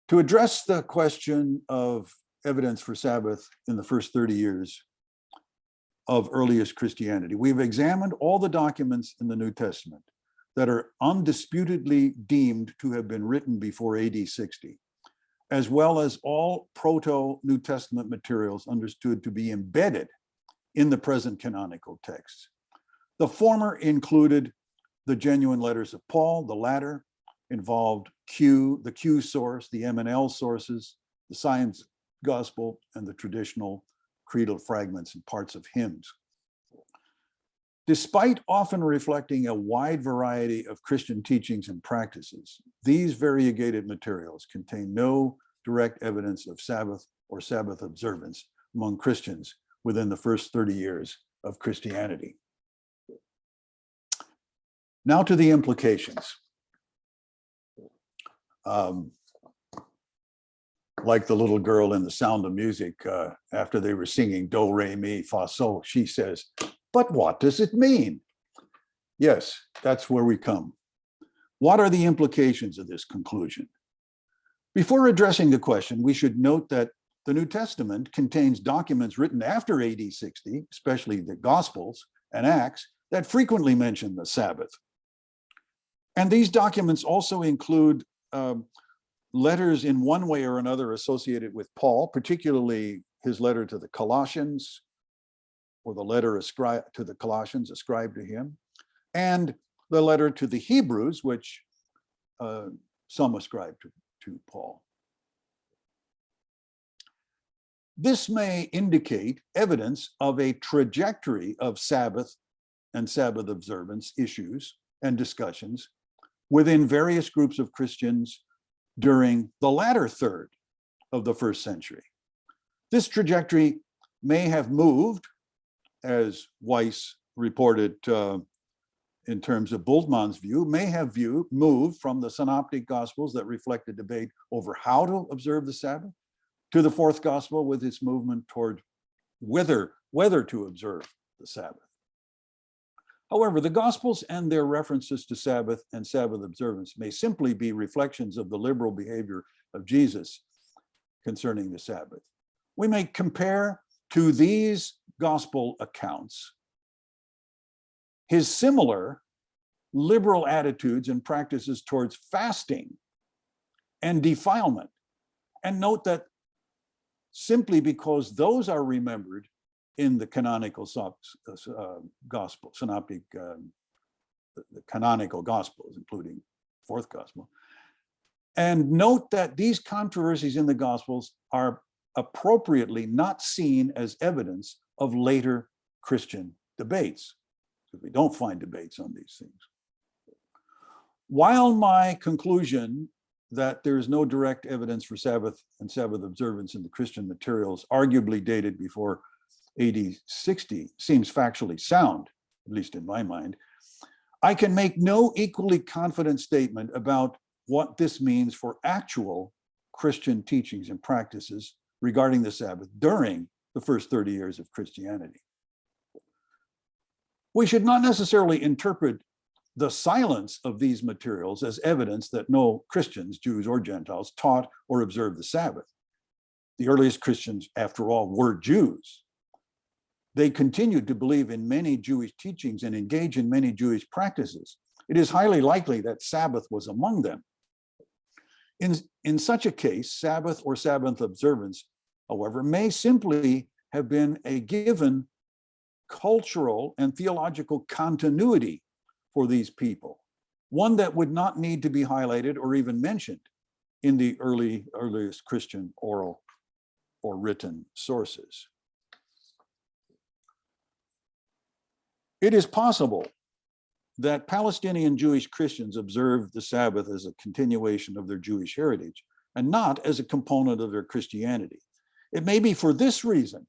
To address the question of evidence for Sabbath in the first 30 years of earliest Christianity, we've examined all the documents in the New Testament that are undisputedly deemed to have been written before AD 60, as well as all proto-New Testament materials understood to be embedded in the present canonical texts. The former included the genuine letters of Paul, the latter involved the Q source, the M&L sources, the Science Gospel, and the traditional creedal fragments and parts of hymns. Despite often reflecting a wide variety of Christian teachings and practices, these variegated materials contain no direct evidence of Sabbath or Sabbath observance among Christians within the first 30 years of Christianity. Now to the implications. Like the little girl in The Sound of Music, after they were singing Do, Re, Mi, Fa, Sol, she says, "But what does it mean?" Yes, that's where we come. What are the implications of this conclusion? Before addressing the question, we should note that the New Testament contains documents written after AD 60, especially the Gospels and Acts, that frequently mention the Sabbath. And these documents also include letters in one way or another associated with Paul, particularly his letter to the Colossians, or the letter to the Colossians ascribed to him, and the letter to the Hebrews, which some ascribe to Paul. This may indicate evidence of a trajectory of Sabbath and Sabbath observance issues and discussions within various groups of Christians during the latter third of the first century. This trajectory may have moved, as Weiss reported in terms of Bultmann's view, may have moved from the synoptic gospels that reflect a debate over how to observe the Sabbath to the fourth gospel with its movement toward whether to observe the Sabbath. However, the gospels and their references to Sabbath and Sabbath observance may simply be reflections of the liberal behavior of Jesus concerning the Sabbath. We may compare to these gospel accounts his similar liberal attitudes and practices towards fasting and defilement, and note that simply because those are remembered in the canonical gospel, synoptic, the canonical gospels, including fourth gospel, and note that these controversies in the gospels are appropriately not seen as evidence of later Christian debates, because we don't find debates on these things. While my conclusion that there is no direct evidence for Sabbath and Sabbath observance in the Christian materials, arguably dated before AD 60, seems factually sound, at least in my mind, I can make no equally confident statement about what this means for actual Christian teachings and practices regarding the Sabbath during the first 30 years of Christianity. We should not necessarily interpret the silence of these materials as evidence that no Christians, Jews or Gentiles, taught or observed the Sabbath. The earliest Christians, after all, were Jews. They continued to believe in many Jewish teachings and engage in many Jewish practices. It is highly likely that Sabbath was among them. In such a case, Sabbath or Sabbath observance, however, may simply have been a given cultural and theological continuity for these people, one that would not need to be highlighted or even mentioned in the earliest Christian oral or written sources. It is possible that Palestinian Jewish Christians observed the Sabbath as a continuation of their Jewish heritage and not as a component of their Christianity. It may be for this reason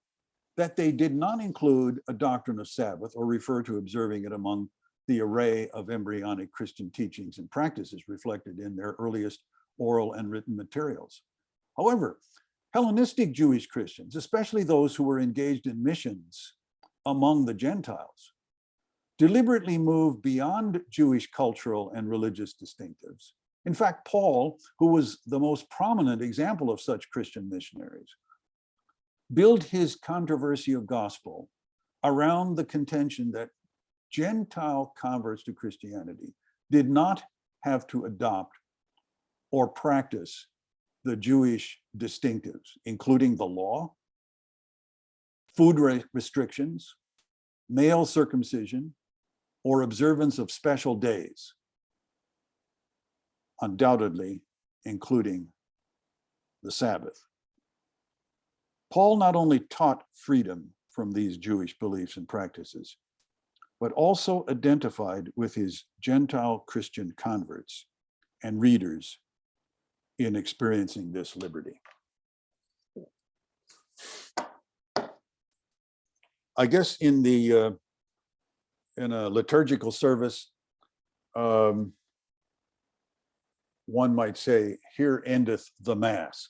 that they did not include a doctrine of Sabbath or refer to observing it among the array of embryonic Christian teachings and practices reflected in their earliest oral and written materials. However, Hellenistic Jewish Christians, especially those who were engaged in missions among the Gentiles, deliberately moved beyond Jewish cultural and religious distinctives. In fact, Paul, who was the most prominent example of such Christian missionaries, built his controversy of gospel around the contention that Gentile converts to Christianity did not have to adopt or practice the Jewish distinctives, including the law, food restrictions, male circumcision, or observance of special days, undoubtedly including the Sabbath. Paul not only taught freedom from these Jewish beliefs and practices, but also identified with his Gentile Christian converts and readers in experiencing this liberty. I guess in a liturgical service, one might say, "Here endeth the Mass."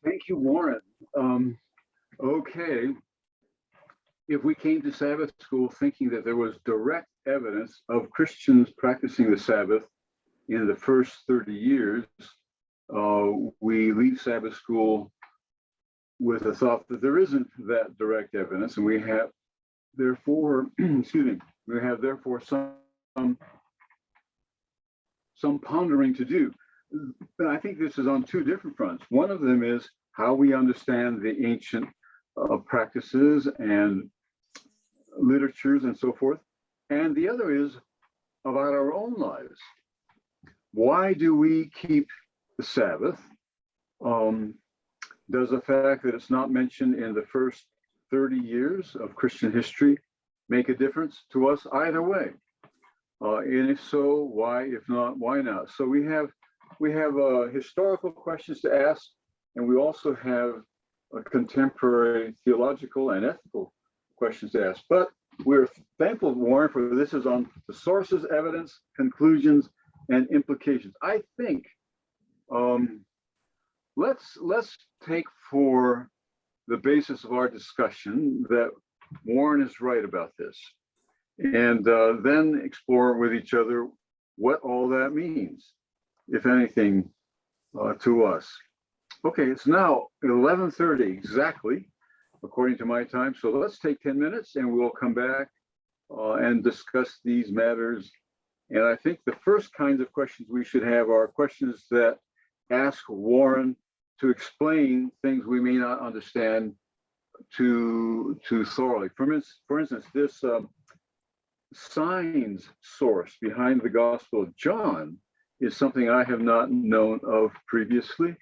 Thank you, Warren. Okay. If we came to Sabbath school thinking that there was direct evidence of Christians practicing the Sabbath in the first 30 years, we leave Sabbath school with the thought that there isn't that direct evidence, and we have therefore, some pondering to do. But I think this is on two different fronts. One of them is how we understand the ancient practices and literatures and so forth. And the other is about our own lives. Why do we keep the Sabbath? Does the fact that it's not mentioned in the first 30 years of Christian history make a difference to us either way? And if so, why? If not, why not? So we have historical questions to ask, and we also have contemporary theological and ethical questions to ask. But we're thankful, Warren, for this is on the sources, evidence, conclusions, and implications. I think let's take for the basis of our discussion that Warren is right about this, and then explore with each other what all that means, if anything, to us. Okay, it's now 11:30 exactly, according to my time. So let's take 10 minutes and we'll come back and discuss these matters. And I think the first kinds of questions we should have are questions that ask Warren to explain things we may not understand too thoroughly. For instance, this signs source behind the Gospel of John is something I have not known of previously.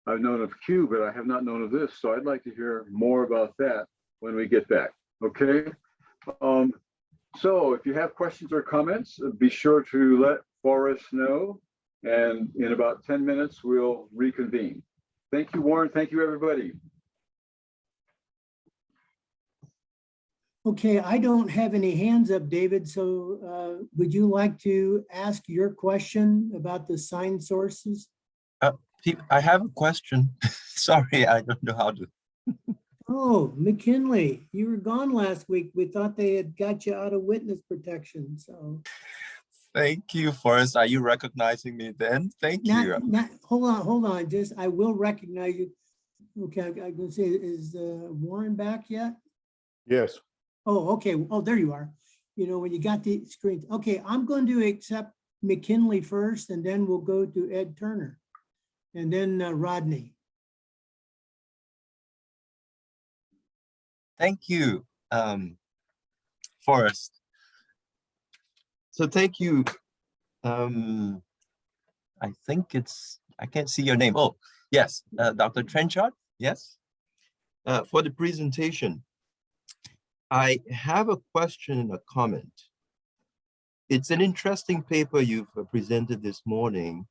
I've known of Q, but I have not known of this. So I'd like to hear more about that when we get back. Okay. So if you have questions or comments, be sure to let Forrest know. And in about 10 minutes, we'll reconvene. Thank you, Warren. Thank you, everybody. Okay, I don't have any hands up, David. So would you like to ask your question about the sign sources? I have a question. Sorry, I don't know how to. Oh, McKinley, you were gone last week. We thought they had got you out of witness protection. So Thank you, Forrest. Are you recognizing me then? Thank you. Hold on. Just I will recognize you. Okay, I'm going to say, is Warren back yet? Yes. Oh, okay. Oh, there you are. You know, when you got the screen. Okay, I'm going to accept McKinley first, and then we'll go to Ed Turner, and then Rodney. Thank you, Forrest. So thank you. I think I can't see your name. Oh, yes, Dr. Trenchard, yes, for the presentation. I have a question and a comment. It's an interesting paper you've presented this morning.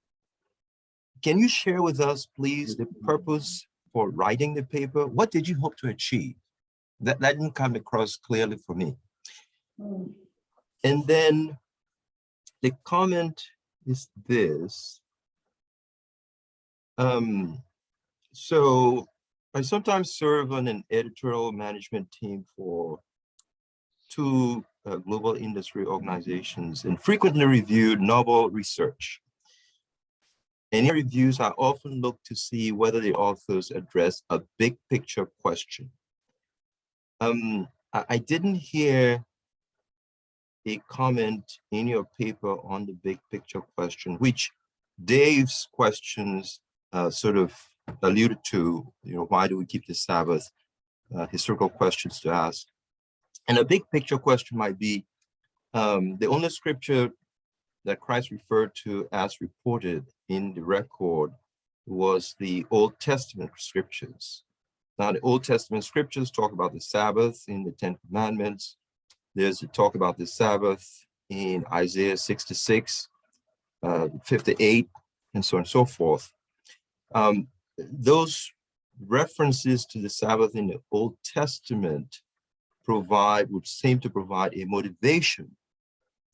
Can you share with us, please, the purpose for writing the paper? What did you hope to achieve? That didn't come across clearly for me. And then the comment is this. So I sometimes serve on an editorial management team for two global industry organizations and frequently reviewed novel research. In reviews, I often look to see whether the authors address a big picture question. I didn't hear a comment in your paper on the big picture question, which Dave's questions sort of alluded to, why do we keep the Sabbath? Historical questions to ask. And a big picture question might be, the only scripture that Christ referred to as reported in the record was the Old Testament scriptures. Now, the Old Testament scriptures talk about the Sabbath in the 10 Commandments. There's a talk about the Sabbath in Isaiah 66, 58, and so on and so forth. Those references to the Sabbath in the Old Testament would seem to provide a motivation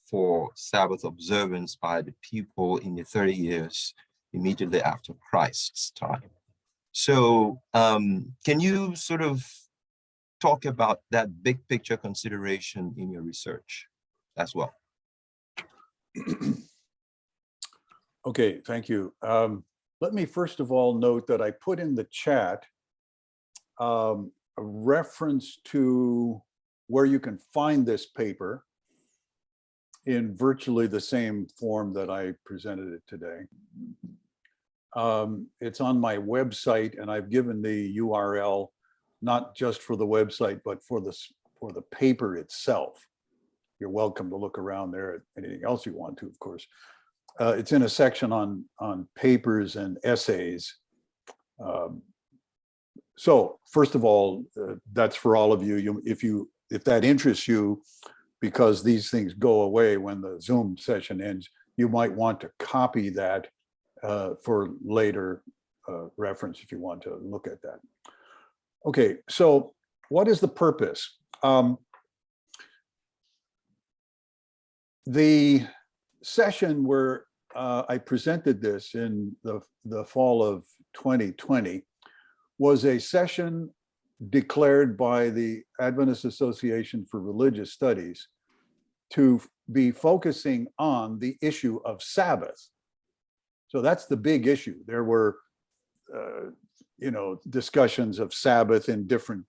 for Sabbath observance by the people in the 30 years immediately after Christ's time. So can you sort of talk about that big picture consideration in your research as well? Okay, thank you. Let me first of all note that I put in the chat a reference to where you can find this paper in virtually the same form that I presented it today. It's on my website, and I've given the URL not just for the website, but for for the paper itself. You're welcome to look around there at anything else you want to, of course. It's in a section on papers and essays. So first of all, that's for all of you. If that interests you, because these things go away when the Zoom session ends, you might want to copy that for later reference if you want to look at that. Okay, so what is the purpose? The session where I presented this in the fall of 2020 was a session declared by the Adventist Association for Religious Studies to be focusing on the issue of Sabbath. So that's the big issue. There were, discussions of Sabbath in different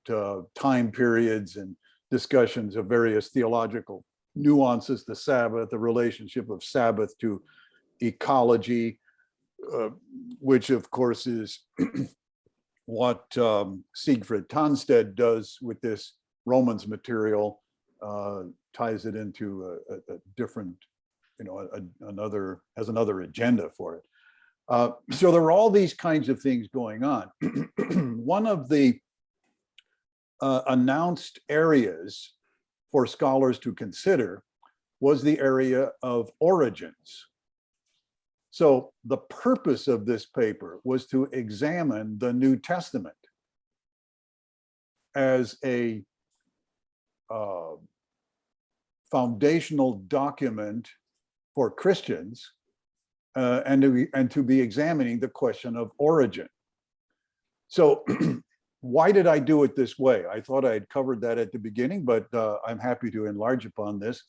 time periods and discussions of various theological nuances to Sabbath, the relationship of Sabbath to ecology, which of course is what Siegfried Tannstedt does with this Romans material, ties it into a different, has another agenda for it. So there were all these kinds of things going on. One of the announced areas for scholars to consider was the area of origins. So the purpose of this paper was to examine the New Testament as a foundational document for Christians, and to be examining the question of origin. So why did I do it this way? I thought I had covered that at the beginning, but I'm happy to enlarge upon this.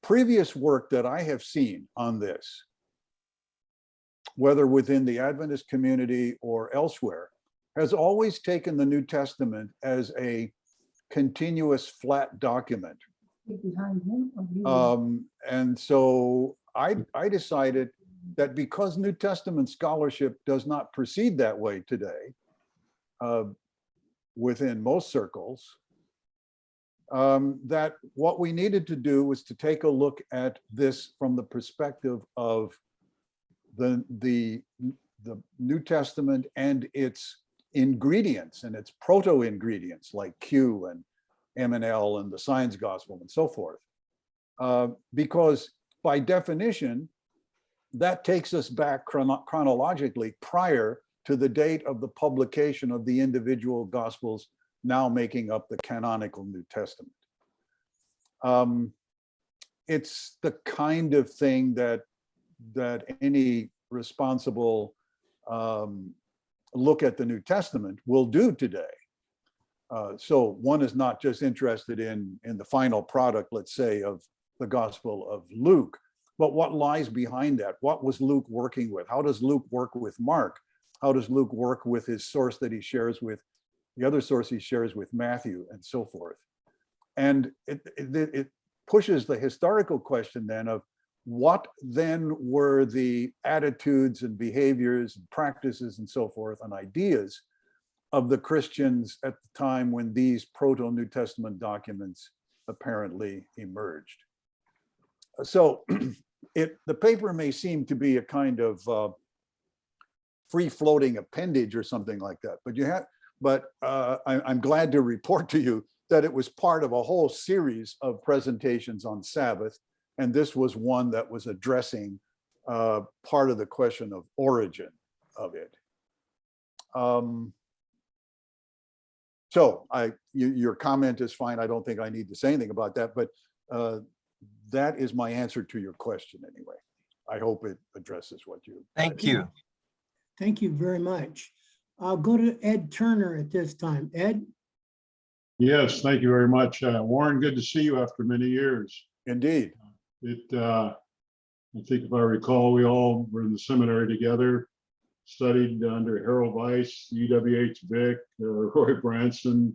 Previous work that I have seen on this, whether within the Adventist community or elsewhere, has always taken the New Testament as a continuous flat document. And so I decided that because New Testament scholarship does not proceed that way today, within most circles, that what we needed to do was to take a look at this from the perspective of the New Testament and its ingredients and its proto-ingredients like Q and M and L and the Science Gospel and so forth. Because by definition, that takes us back chronologically prior to the date of the publication of the individual Gospels now making up the canonical New Testament. It's the kind of thing that any responsible look at the New Testament will do today. So one is not just interested in the final product, let's say, of the Gospel of Luke, but what lies behind that? What was Luke working with? How does Luke work with Mark? How does Luke work with his source that he shares with the other source he shares with Matthew, and so forth? And it pushes the historical question then of what then were the attitudes and behaviors and practices and so forth and ideas of the Christians at the time when these proto-New Testament documents apparently emerged. So the paper may seem to be a kind of free-floating appendage or something like that, but I'm glad to report to you that it was part of a whole series of presentations on Sabbath, and this was one that was addressing part of the question of origin of it. So your comment is fine. I don't think I need to say anything about that, but that is my answer to your question anyway. I hope it addresses what you. Thank you. Thank you very much. I'll go to Ed Turner at this time. Ed? Yes, thank you very much. Warren, good to see you after many years. Indeed. I think if I recall, we all were in the seminary together, studied under Harold Weiss, UWH Vick, Roy Branson,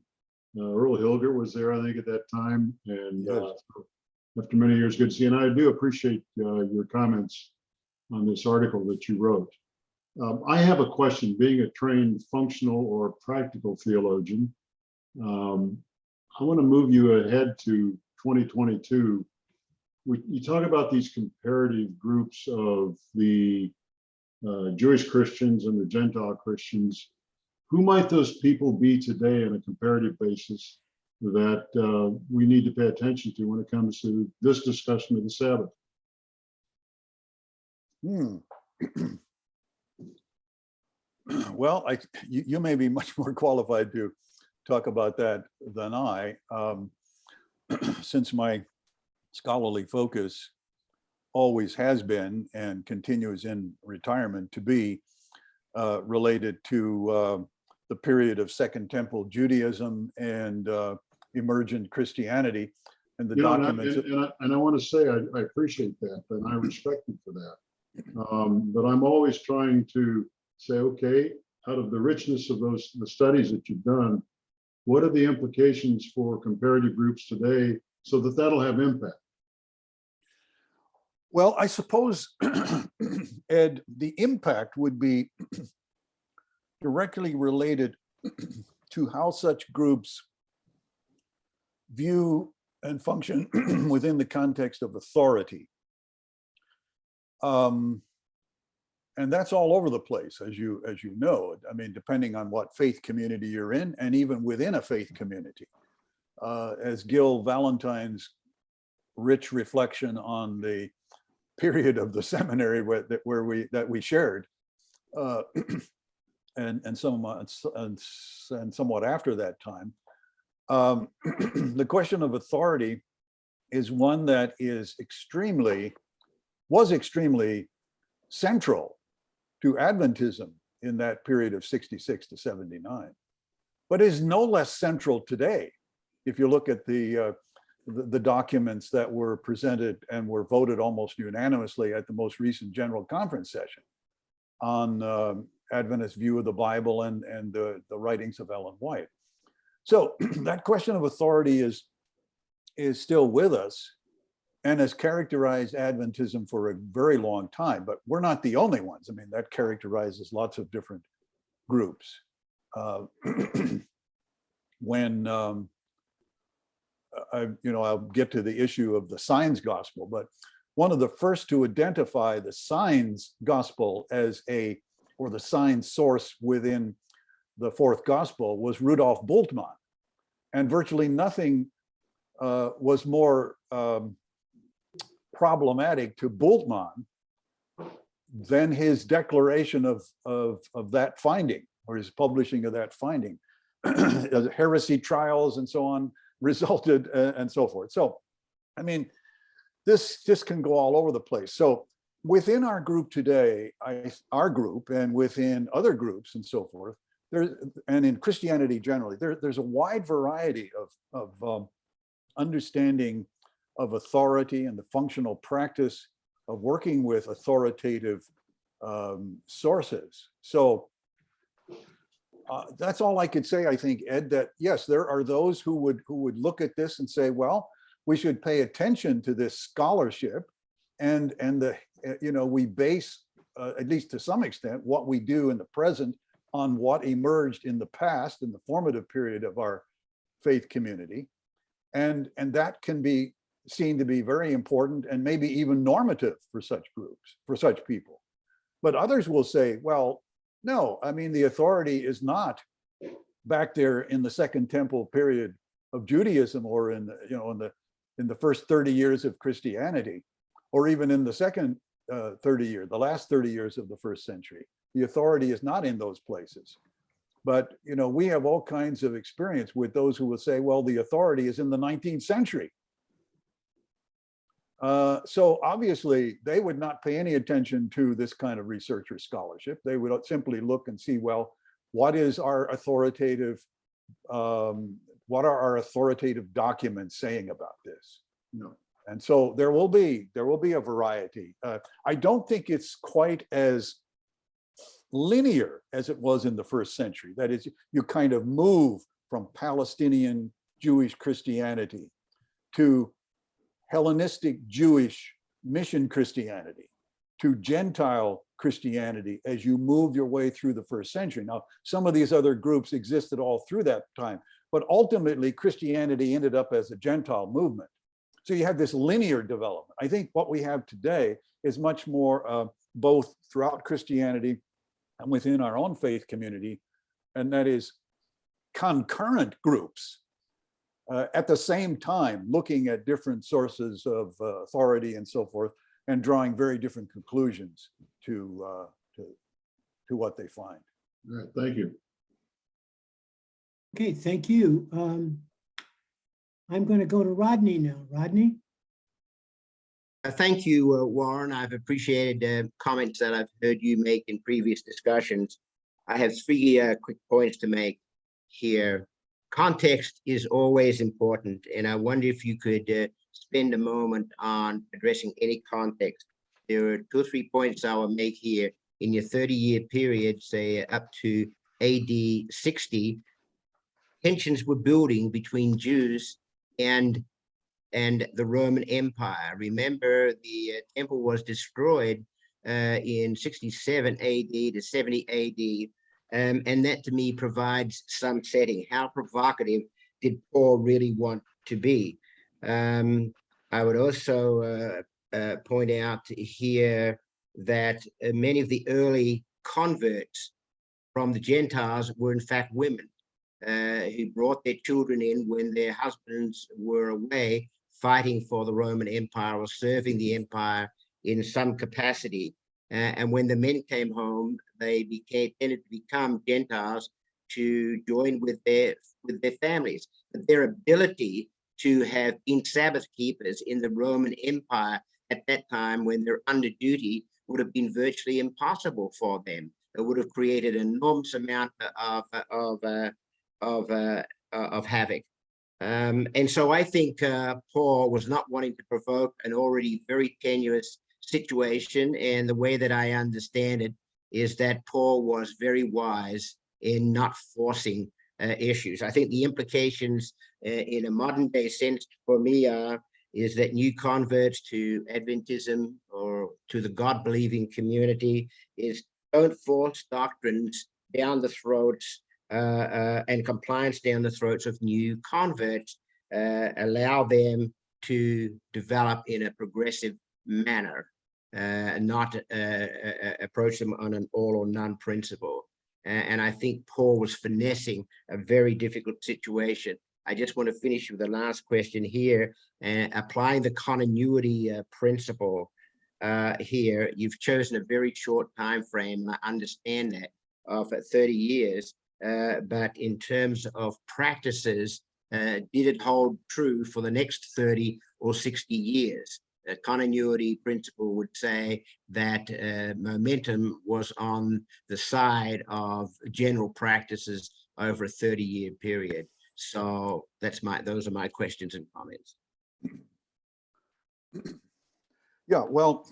Earl Hilger was there, I think, at that time. And Yes. After many years, good to see you. And I do appreciate your comments on this article that you wrote. I have a question. Being a trained functional or practical theologian, I want to move you ahead to 2022. You talk about these comparative groups of the Jewish Christians and the Gentile Christians. Who might those people be today on a comparative basis that we need to pay attention to when it comes to this discussion of the Sabbath? Well, you may be much more qualified to talk about that than I, since my scholarly focus always has been and continues in retirement to be related to the period of Second Temple Judaism and emergent Christianity and the documents. And I want to say I appreciate that and I respect you for that. But I'm always trying to say, okay, out of the richness of the studies that you've done, what are the implications for comparative groups today so that that'll have impact? Well, I suppose, Ed, the impact would be directly related to how such groups view and function within the context of authority. And that's all over the place, as you know. I mean, depending on what faith community you're in, and even within a faith community. As Gil Valentine's rich reflection on the period of the seminary that we shared, and somewhat after that time, the question of authority is one that was extremely central to Adventism in that period of 66 to 79, but is no less central today. If you look at the documents that were presented and were voted almost unanimously at the most recent General Conference session on Adventist view of the Bible and the writings of Ellen White. So that question of authority is still with us and has characterized Adventism for a very long time, but we're not the only ones. I mean, that characterizes lots of different groups. When I'll get to the issue of the signs gospel, but one of the first to identify the signs gospel or the signs source within the fourth gospel was Rudolf Bultmann. And virtually nothing was more problematic to Bultmann than his declaration of that finding, or his publishing of that finding. Heresy trials and so on resulted and so forth. So, I mean, this can go all over the place. So within our group today, our group and within other groups and so forth, and in Christianity generally, there's a wide variety of understanding of authority and the functional practice of working with authoritative sources. So that's all I could say, I think, Ed, that yes, there are those who would look at this and say, well, we should pay attention to this scholarship and we base, at least to some extent, what we do in the present on what emerged in the past, in the formative period of our faith community. And that can be seen to be very important and maybe even normative for such groups, for such people. But others will say, well, no, I mean, the authority is not back there in the Second Temple period of Judaism, or in the first 30 years of Christianity, or even in the second the last 30 years of the first century. The authority is not in those places. But we have all kinds of experience with those who will say, well, the authority is in the 19th century. So obviously they would not pay any attention to this kind of research or scholarship. They would simply look and see, well, what is our authoritative, what are our authoritative documents saying about this? And so there will be a variety. I don't think it's quite as linear as it was in the first century. That is, you kind of move from Palestinian Jewish Christianity to Hellenistic Jewish mission Christianity, to Gentile Christianity as you move your way through the first century. Now, some of these other groups existed all through that time, but ultimately Christianity ended up as a Gentile movement. So you have this linear development. I think what we have today is much more both throughout Christianity and within our own faith community, and that is concurrent groups at the same time looking at different sources of authority and so forth, and drawing very different conclusions to what they find. All right, thank you. Okay, thank you. I'm going to go to Rodney now. Rodney? Thank you, Warren. I've appreciated comments that I've heard you make in previous discussions. I have three quick points to make here. Context is always important, and I wonder if you could spend a moment on addressing any context. There are 2 or 3 points I will make here. In your 30-year period, say up to AD 60, tensions were building between Jews and the Roman Empire. Remember, the temple was destroyed in 67 AD to 70 AD. And that to me provides some setting. How provocative did Paul really want to be? I would also point out here that many of the early converts from the Gentiles were in fact women who brought their children in when their husbands were away fighting for the Roman Empire or serving the empire in some capacity. And when the men came home, they tended to become Gentiles to join with their families. But their ability to have been Sabbath keepers in the Roman Empire at that time, when they're under duty, would have been virtually impossible for them. It would have created an enormous amount of havoc. And so I think Paul was not wanting to provoke an already very tenuous situation. And the way that I understand it is that Paul was very wise in not forcing issues. I think the implications in a modern day sense for me is that new converts to Adventism or to the God-believing community is don't force doctrines down the throats and compliance down the throats of new converts. Allow them to develop in a progressive manner, not approach them on an all or none principle. And I think Paul was finessing a very difficult situation. I just want to finish with the last question here, applying the continuity principle here. You've chosen a very short time frame. I understand that of 30 years, but in terms of practices, did it hold true for the next 30 or 60 years? The continuity principle would say that momentum was on the side of general practices over a 30-year period. So those are my questions and comments. Yeah, well,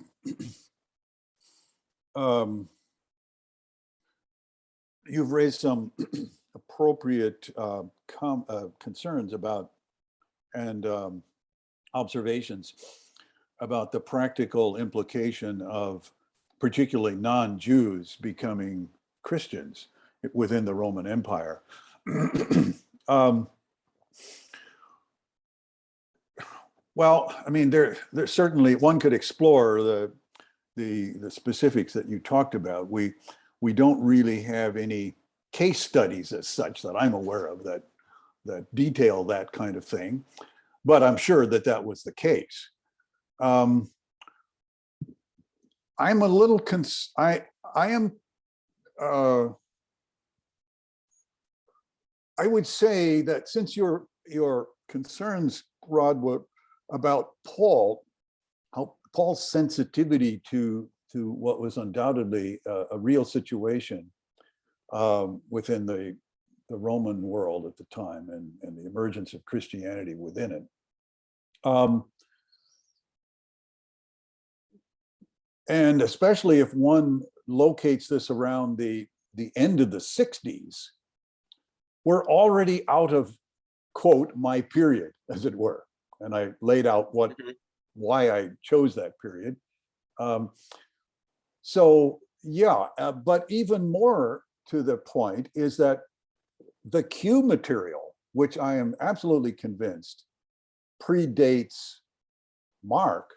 you've raised some appropriate concerns about and observations about the practical implication of particularly non-Jews becoming Christians within the Roman Empire. Well, I mean, there's certainly, one could explore the specifics that you talked about. We don't really have any case studies as such that I'm aware of that detail that kind of thing, but I'm sure that was the case. I'm a little I would say that since your concerns, Rod, were about Paul's sensitivity to what was undoubtedly a real situation within the Roman world at the time, and the emergence of Christianity within it. And especially if one locates this around the end of the 60s, we're already out of, quote, my period, as it were. And I laid out why I chose that period. So yeah, but even more to the point is that the Q material, which I am absolutely convinced predates Mark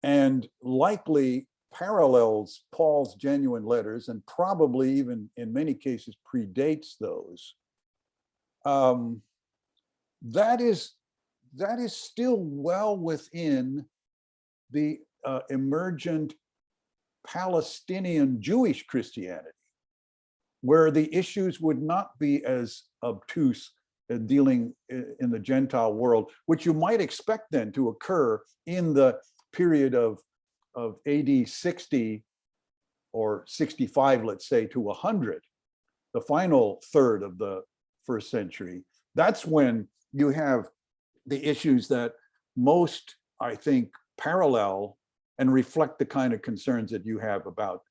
and likely parallels Paul's genuine letters and probably even in many cases predates those. That is still well within the emergent Palestinian Jewish Christianity, where the issues would not be as obtuse dealing in the Gentile world, which you might expect then to occur in the period of AD 60 or 65, let's say, to 100, the final third of the first century. That's when you have the issues that most, I think, parallel and reflect the kind of concerns that you have about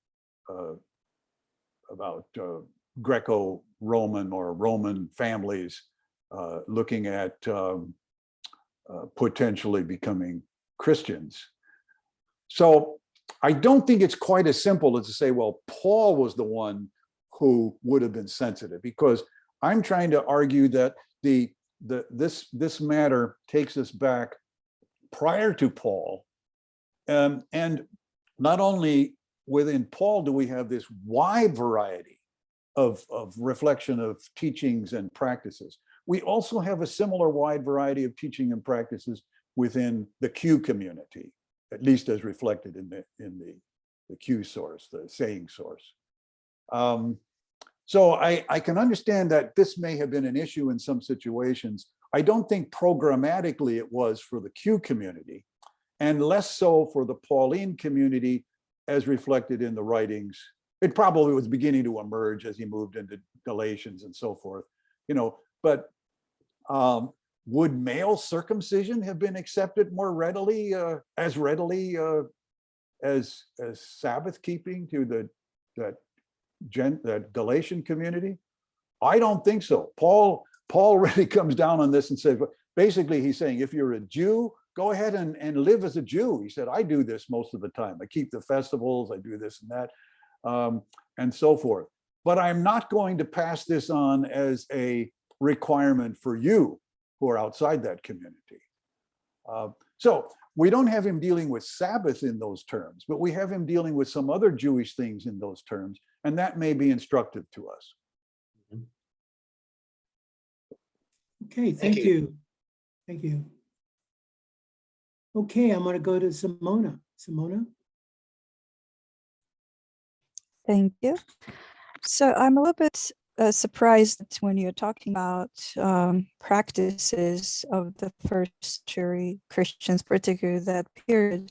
Greco-Roman or Roman families looking at potentially becoming Christians. So I don't think it's quite as simple as to say, well, Paul was the one who would have been sensitive, because I'm trying to argue that this matter takes us back prior to Paul. And not only within Paul do we have this wide variety of reflection of teachings and practices, we also have a similar wide variety of teaching and practices within the Q community, at least as reflected in the Q source, the saying source. So I can understand that this may have been an issue in some situations. I don't think programmatically it was for the Q community, and less so for the Pauline community as reflected in the writings. It probably was beginning to emerge as he moved into Galatians and so forth, but would male circumcision have been accepted more readily, as Sabbath keeping to that Galatian community? I don't think so. Paul really comes down on this and says, basically he's saying, if you're a Jew, go ahead and live as a Jew. He said, I do this most of the time. I keep the festivals, I do this and that, and so forth. But I'm not going to pass this on as a requirement for you who are outside that community. So we don't have him dealing with Sabbath in those terms, but we have him dealing with some other Jewish things in those terms, and that may be instructive to us. Okay, thank you. Thank you. Okay, I'm going to go to Simona. Simona? Thank you. So I'm a little bit surprised when you're talking about practices of the first century Christians, particularly that period,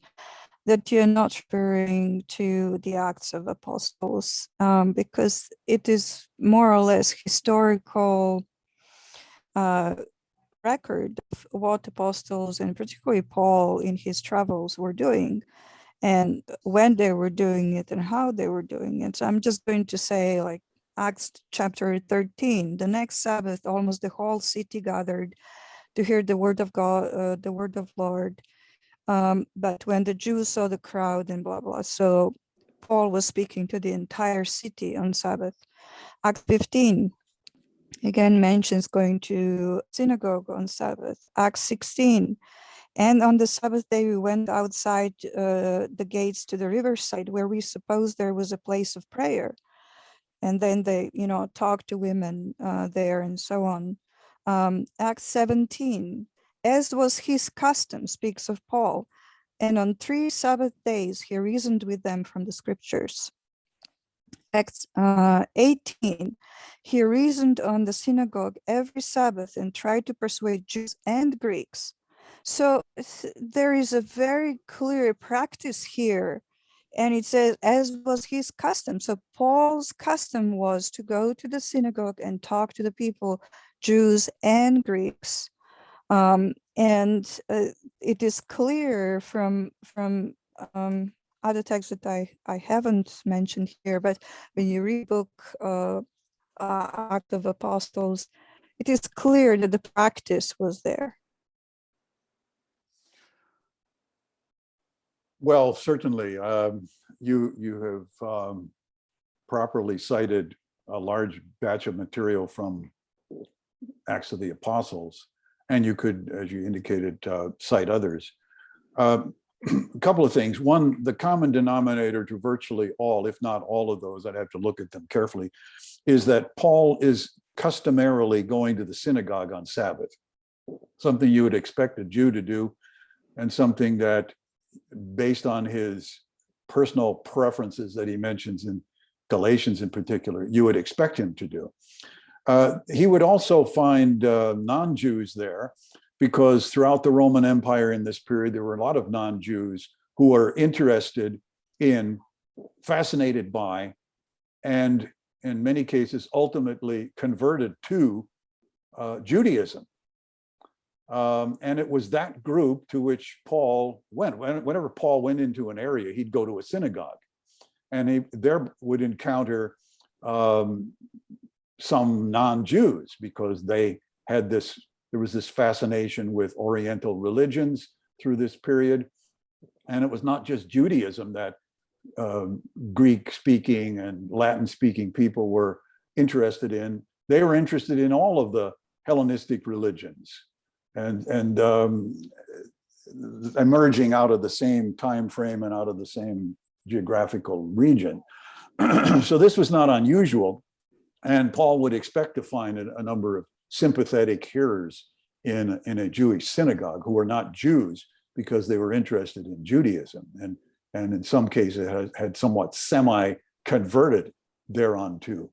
that you're not referring to the Acts of Apostles, because it is more or less historical record of what apostles, and particularly Paul in his travels, were doing, and when they were doing it and how they were doing it. So I'm just going to say, like, Acts chapter 13, the next Sabbath, almost the whole city gathered to hear the word of God, the word of Lord. But when the Jews saw the crowd and blah, blah, so Paul was speaking to the entire city on Sabbath. Acts 15, again, mentions going to synagogue on Sabbath. Acts 16, and on the Sabbath day, we went outside the gates to the riverside, where we supposed there was a place of prayer. And then they, talked to women there and so on. Acts 17, as was his custom, speaks of Paul. And on 3 Sabbath days, he reasoned with them from the scriptures. Acts 18, he reasoned on the synagogue every Sabbath and tried to persuade Jews and Greeks. So there is a very clear practice here. And it says, as was his custom. So Paul's custom was to go to the synagogue and talk to the people, Jews and Greeks. And it is clear from other texts that I haven't mentioned here, but when you read book Act of Apostles, it is clear that the practice was there. Well, certainly. you have properly cited a large batch of material from Acts of the Apostles, and you could, as you indicated, cite others. A couple of things. One, the common denominator to virtually all, if not all of those, I'd have to look at them carefully, is that Paul is customarily going to the synagogue on Sabbath, something you would expect a Jew to do, and something that, based on his personal preferences that he mentions in Galatians in particular, you would expect him to do. He would also find non-Jews there, because throughout the Roman Empire in this period, there were a lot of non-Jews who were interested in, fascinated by, and in many cases ultimately converted to Judaism. And it was that group to which Paul went. Whenever Paul went into an area, he'd go to a synagogue, and he there would encounter some non-Jews, because they had this, there was this fascination with Oriental religions through this period. And it was not just Judaism that Greek-speaking and Latin-speaking people were interested in. They were interested in all of the Hellenistic religions, and emerging out of the same time frame and out of the same geographical region. So this was not unusual, and Paul would expect to find a number of sympathetic hearers in a Jewish synagogue who were not Jews, because they were interested in Judaism, and in some cases had somewhat semi-converted thereunto.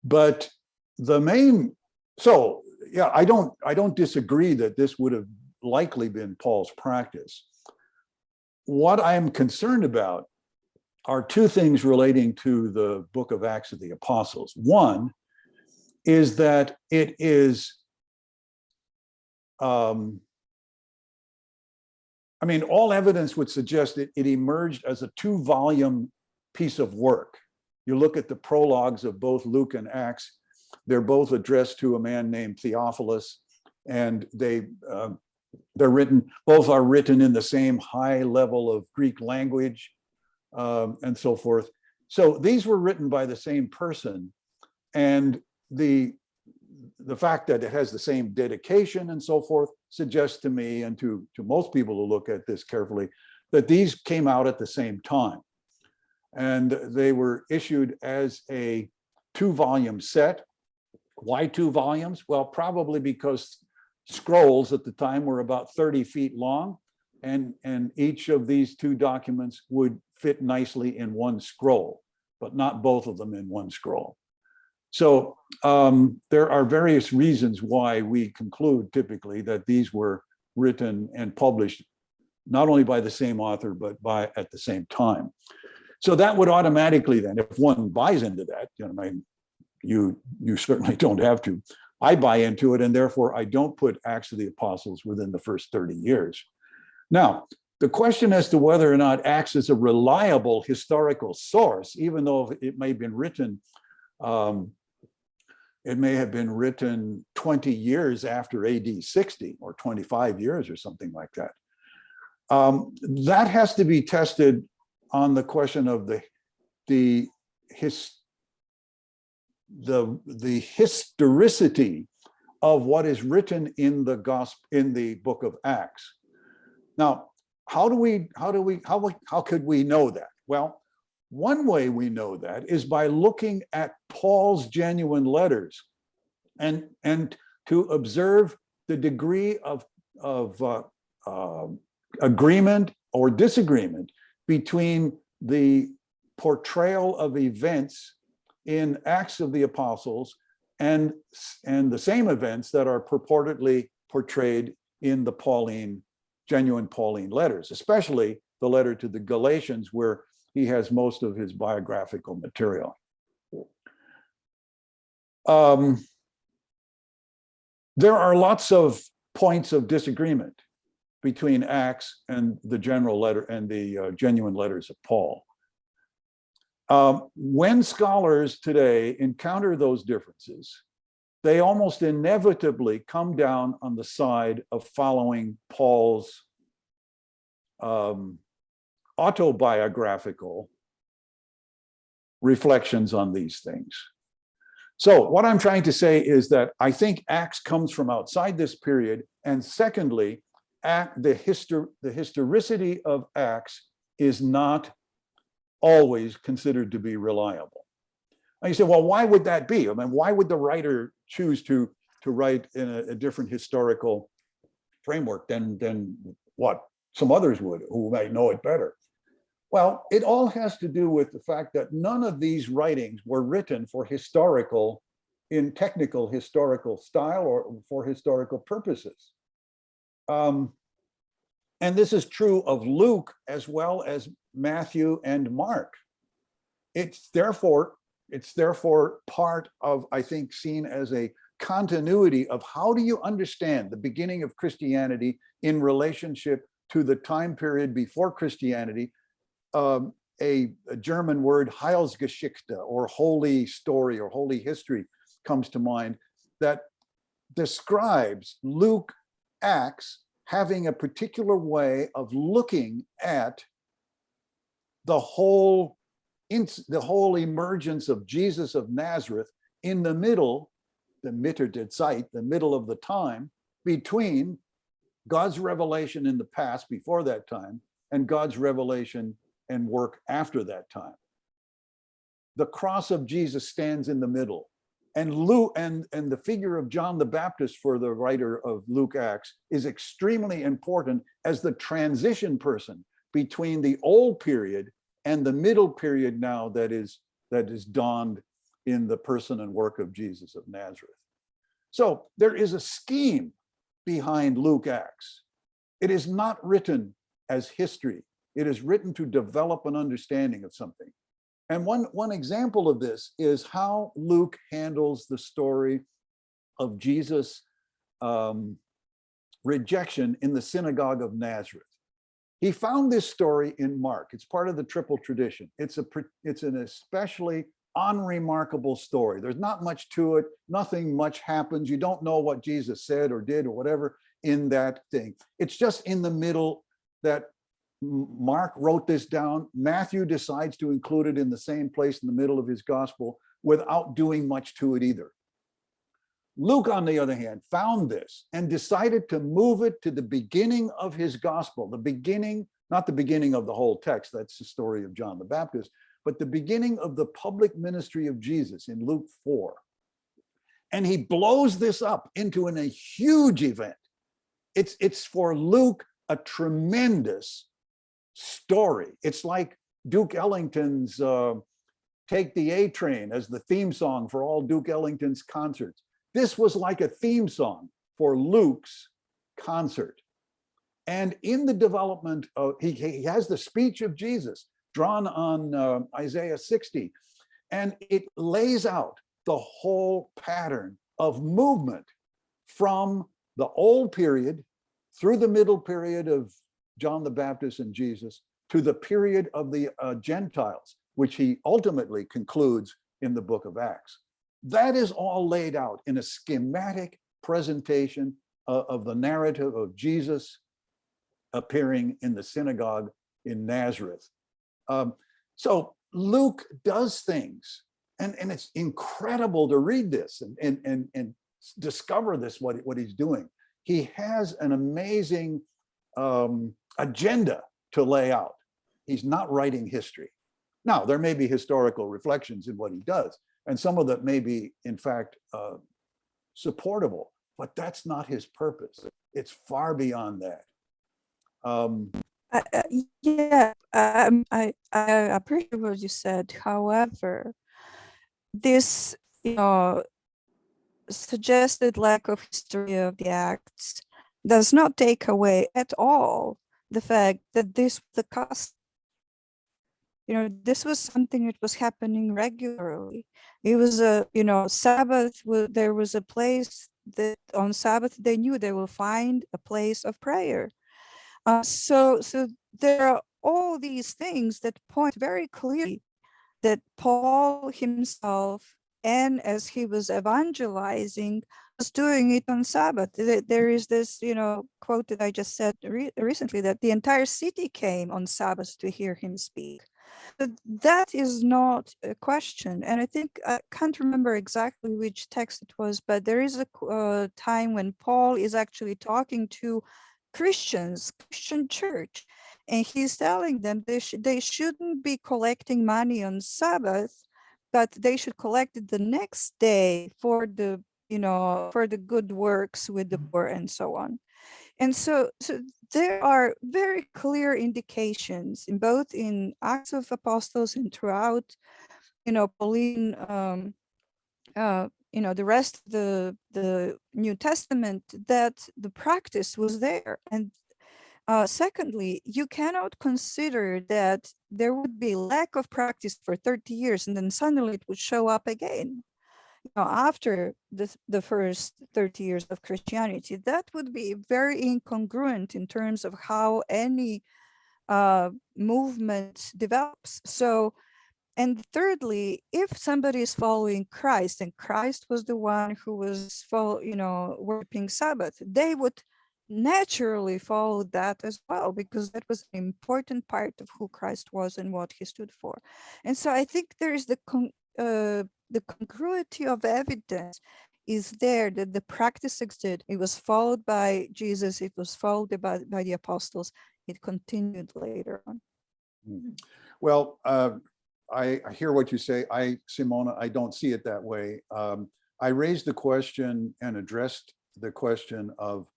But the main, so yeah, I don't disagree that this would have likely been Paul's practice. What I am concerned about are two things relating to the book of Acts of the Apostles. One is that it is, I mean, all evidence would suggest that it emerged as a 2-volume piece of work. You look at the prologues of both Luke and Acts, they're both addressed to a man named Theophilus, and they're written, both are written in the same high level of Greek language, and so forth. So these were written by the same person, and the fact that it has the same dedication and so forth suggests to me, and to most people who look at this carefully, that these came out at the same time. And they were issued as a 2-volume set. Why 2 volumes? Well, probably because scrolls at the time were about 30 feet long, and each of these 2 documents would fit nicely in one scroll, but not both of them in one scroll. So there are various reasons why we conclude typically that these were written and published not only by the same author, but at the same time. So that would automatically then, if one buys into that, you know, I mean, you certainly don't have to. I buy into it, and therefore I don't put Acts of the Apostles within the first 30 years. Now, the question as to whether or not Acts is a reliable historical source, even though it may have been written, it may have been written 20 years after AD 60 or 25 years or something like that. That has to be tested on the question of the historicity of what is written in the gospel, in the book of Acts. Now, how could we know that? Well, one way we know that is by looking at Paul's genuine letters and to observe the degree of agreement or disagreement between the portrayal of events in Acts of the Apostles and the same events that are purportedly portrayed in the genuine Pauline letters, especially the letter to the Galatians, where he has most of his biographical material. There are lots of points of disagreement between Acts and the general letter and the genuine letters of Paul. When scholars today encounter those differences, they almost inevitably come down on the side of following Paul's autobiographical reflections on these things. So what I'm trying to say is that I think Acts comes from outside this period. And secondly, the historicity of Acts is not always considered to be reliable. And you say, well, why would that be? I mean, why would the writer choose to write in a different historical framework than what some others would who might know it better? Well, it all has to do with the fact that none of these writings were written for in technical historical style or for historical purposes. And this is true of Luke as well as Matthew and Mark. It's therefore part of, I think, seen as a continuity of how do you understand the beginning of Christianity in relationship to the time period before Christianity. A German word, Heilsgeschichte, or holy story or holy history, comes to mind, that describes Luke Acts having a particular way of looking at the whole emergence of Jesus of Nazareth in the middle, the Mitte der Zeit, the middle of the time between God's revelation in the past before that time and God's revelation and work after that time. The cross of Jesus stands in the middle, and Luke and the figure of John the Baptist for the writer of Luke Acts is extremely important as the transition person between the old period and the middle period now that is dawned in the person and work of Jesus of Nazareth. So there is a scheme behind Luke Acts. It is not written as history. It is written to develop an understanding of something. And one example of this is how Luke handles the story of Jesus' rejection in the synagogue of Nazareth. He found this story in Mark. It's part of the triple tradition. It's an especially unremarkable story. There's not much to it. Nothing much happens. You don't know what Jesus said or did or whatever in that thing. It's just in the middle that Mark wrote this down. Matthew decides to include it in the same place in the middle of his gospel without doing much to it either. Luke, on the other hand, found this and decided to move it to the beginning of his gospel, the beginning, not the beginning of the whole text, that's the story of John the Baptist, but the beginning of the public ministry of Jesus in Luke 4. And he blows this up into a huge event. It's for Luke a tremendous story. It's like Duke Ellington's Take the A Train as the theme song for all Duke Ellington's concerts. This was like a theme song for Luke's concert. And in the development of, he has the speech of Jesus drawn on Isaiah 60, and it lays out the whole pattern of movement from the old period through the middle period of John the Baptist and Jesus to the period of the Gentiles, which he ultimately concludes in the book of Acts. That is all laid out in a schematic presentation of the narrative of Jesus appearing in the synagogue in Nazareth. So Luke does things, and it's incredible to read this and discover this, what he's doing. He has an amazing agenda to lay out. He's not writing history. Now, there may be historical reflections in what he does, and some of that may be, in fact, supportable, but that's not his purpose. It's far beyond that. I appreciate what you said. However, this, suggested lack of history of the Acts does not take away at all the fact that this was the custom. This was something that was happening regularly. It was Sabbath. There was a place that on Sabbath they knew they will find a place of prayer. So there are all these things that point very clearly that Paul himself and as he was evangelizing, was doing it on Sabbath. There is this, quote that I just said recently, that the entire city came on Sabbath to hear him speak. But that is not a question. And I think, I can't remember exactly which text it was, but there is a time when Paul is actually talking to Christians, Christian church, and he's telling them they shouldn't be collecting money on Sabbath, but they should collect it the next day for the for the good works with the poor and so on. And so there are very clear indications in both in Acts of Apostles and throughout, Pauline, the rest of the New Testament, that the practice was there. And secondly, you cannot consider that there would be lack of practice for 30 years and then suddenly it would show up again. After the first 30 years of Christianity. That would be very incongruent in terms of how any movement develops. So, and thirdly, if somebody is following Christ, and Christ was the one who was worshiping Sabbath, they would naturally follow that as well, because that was an important part of who Christ was and what he stood for. And so I think there is the congruity of evidence is there, that the practice existed. It was followed by Jesus. It was followed by the apostles. It continued later on. Well, I hear what you say. Simona, I don't see it that way. I raised the question and addressed the question of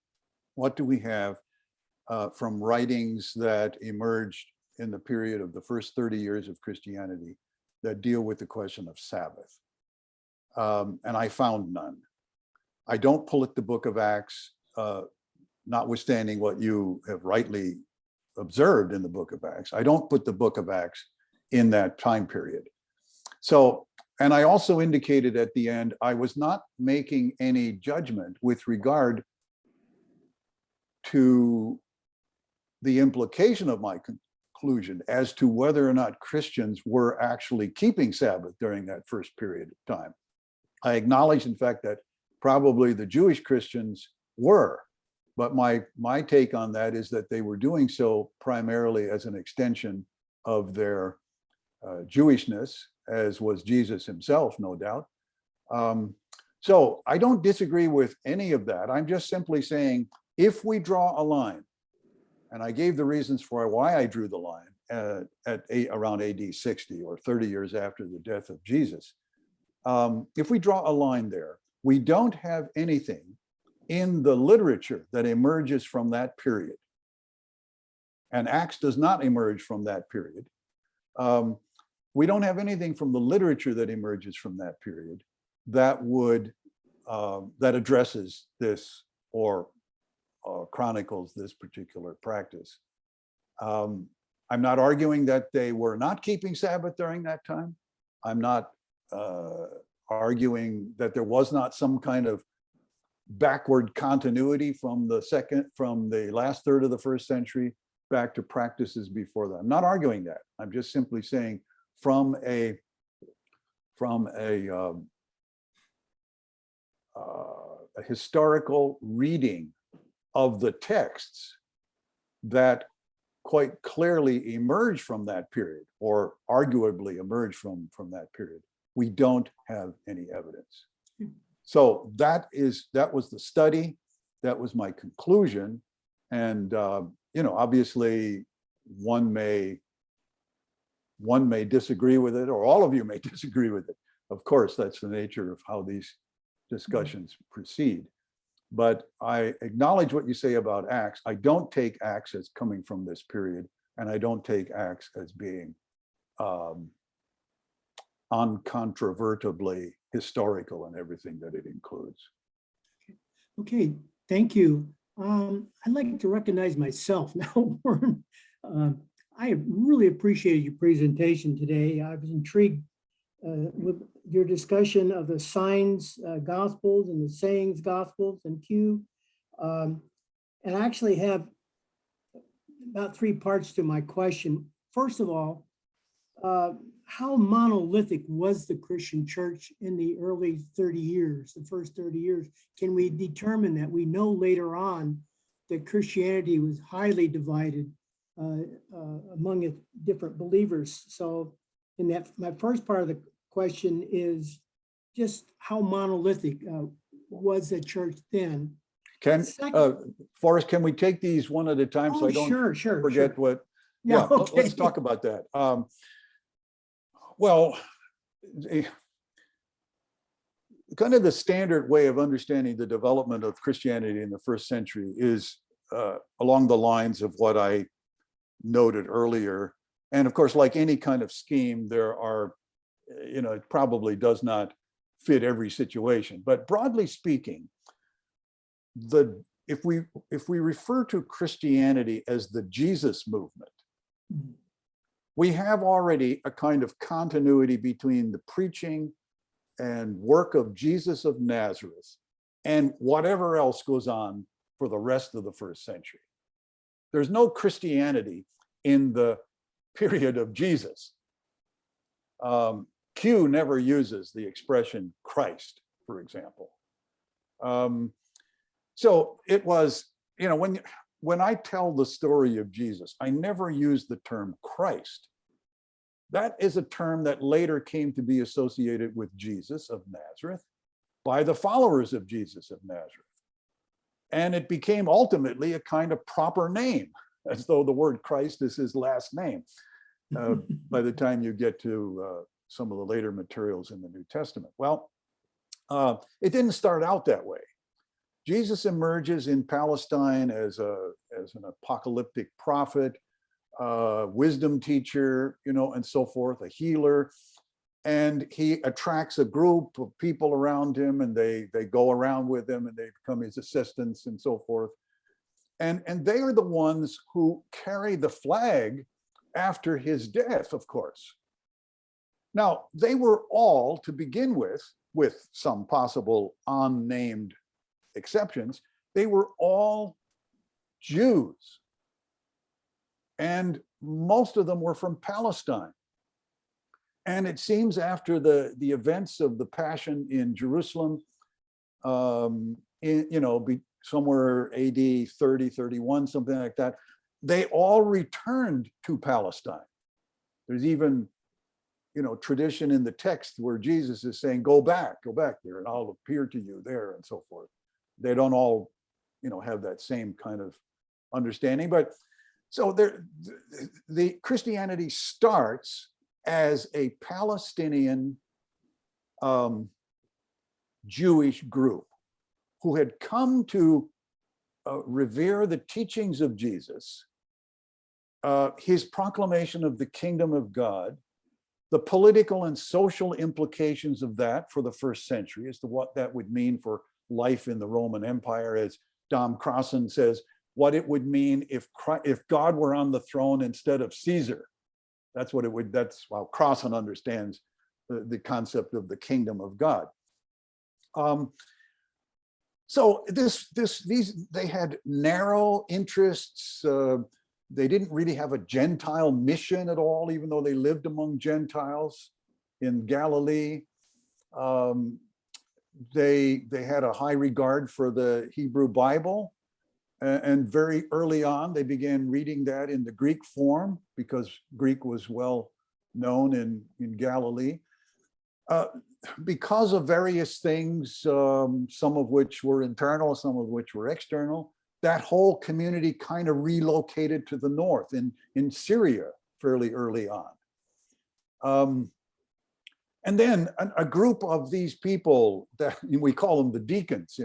what do we have from writings that emerged in the period of the first 30 years of Christianity that deal with the question of Sabbath. And I found none. I don't pull at the book of Acts, notwithstanding what you have rightly observed in the book of Acts. I don't put the book of Acts in that time period. So, and I also indicated at the end, I was not making any judgment with regard to the implication of my conclusion as to whether or not Christians were actually keeping Sabbath during that first period of time. I acknowledge, in fact, that probably the Jewish Christians were, but my take on that is that they were doing so primarily as an extension of their Jewishness, as was Jesus himself, no doubt. So I don't disagree with any of that. I'm just simply saying, if we draw a line, and I gave the reasons for why I drew the line at around AD 60 or 30 years after the death of Jesus. If we draw a line there, we don't have anything in the literature that emerges from that period. And Acts does not emerge from that period. We don't have anything from the literature that emerges from that period that would, that addresses this or chronicles this particular practice. I'm not arguing that they were not keeping Sabbath during that time. I'm not arguing that there was not some kind of backward continuity from the last third of the first century back to practices before that. I'm not arguing that. I'm just simply saying from a historical reading of the texts that quite clearly emerge from that period, or arguably emerge from that period, we don't have any evidence. So that was the study, that was my conclusion, and obviously one may disagree with it, or all of you may disagree with it. Of course, that's the nature of how these discussions proceed. But I acknowledge what you say about Acts. I don't take Acts as coming from this period, and I don't take Acts as being uncontrovertibly historical in everything that it includes. Okay, thank you. I'd like to recognize myself now, Warren. I really appreciated your presentation today. I was intrigued with your discussion of the signs gospels and the sayings gospels and Q. And I actually have about 3 parts to my question. First of all, how monolithic was the Christian church in the early 30 years, the first 30 years? Can we determine that? We know later on that Christianity was highly divided among its different believers. So in that, my first part of the question is just how monolithic was the church then? Can, Second- Forrest, can we take these one at a time so Oh, I don't sure. forget what? Yeah, Let's talk about that. Well, kind of the standard way of understanding the development of Christianity in the first century is along the lines of what I noted earlier. And of course, like any kind of scheme, there are, it probably does not fit every situation. But broadly speaking, if we refer to Christianity as the Jesus movement, we have already a kind of continuity between the preaching and work of Jesus of Nazareth and whatever else goes on for the rest of the first century. There's no Christianity in the period of Jesus. Q never uses the expression Christ, for example. So it was, when I tell the story of Jesus, I never use the term Christ. That is a term that later came to be associated with Jesus of Nazareth by the followers of Jesus of Nazareth. And it became ultimately a kind of proper name, as though the word Christ is his last name by the time you get to some of the later materials in the New Testament. Well, it didn't start out that way. Jesus emerges in Palestine as an apocalyptic prophet, wisdom teacher, and so forth, a healer. And he attracts a group of people around him, and they go around with him, and they become his assistants and so forth. And they are the ones who carry the flag after his death, of course. Now, they were all, to begin with some possible unnamed exceptions, they were all Jews. And most of them were from Palestine. And it seems after the events of the Passion in Jerusalem, somewhere AD 30, 31, something like that, they all returned to Palestine. There's even, tradition in the text where Jesus is saying, go back there and I'll appear to you there and so forth. They don't all, have that same kind of understanding. But so the Christianity starts as a Palestinian Jewish group who had come to revere the teachings of Jesus, his proclamation of the kingdom of God, the political and social implications of that for the first century as to what that would mean for life in the Roman Empire, as Dom Crossan says, what it would mean if God were on the throne instead of Caesar. That's how Crossan understands the concept of the kingdom of God. So they had narrow interests. They didn't really have a Gentile mission at all, even though they lived among Gentiles in Galilee. They had a high regard for the Hebrew Bible. And very early on, they began reading that in the Greek form because Greek was well known in Galilee. Because of various things, some of which were internal, some of which were external, that whole community kind of relocated to the north in Syria fairly early on. And then a group of these people, that we call them the deacons,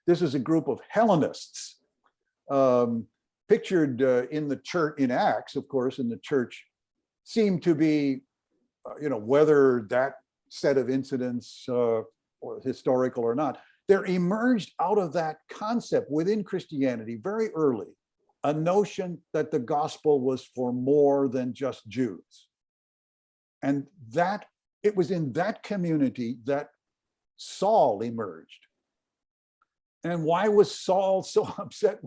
this is a group of Hellenists, pictured in the church, in Acts, of course, in the church, seem to be, whether that set of incidents or historical or not, there emerged out of that concept within Christianity very early, a notion that the gospel was for more than just Jews. And that it was in that community that Saul emerged. And why was Saul so upset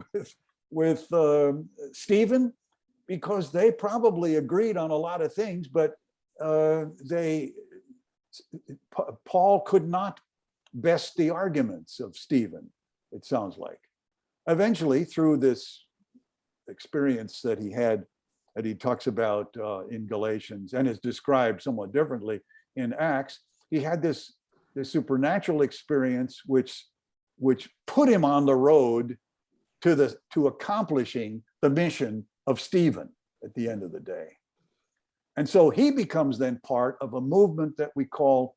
with Stephen? Because they probably agreed on a lot of things, but Paul could not best the arguments of Stephen, it sounds like. Eventually, through this experience that he had, that he talks about in Galatians and is described somewhat differently in Acts, he had this supernatural experience which put him on the road to accomplishing the mission of Stephen at the end of the day. And so he becomes then part of a movement that we call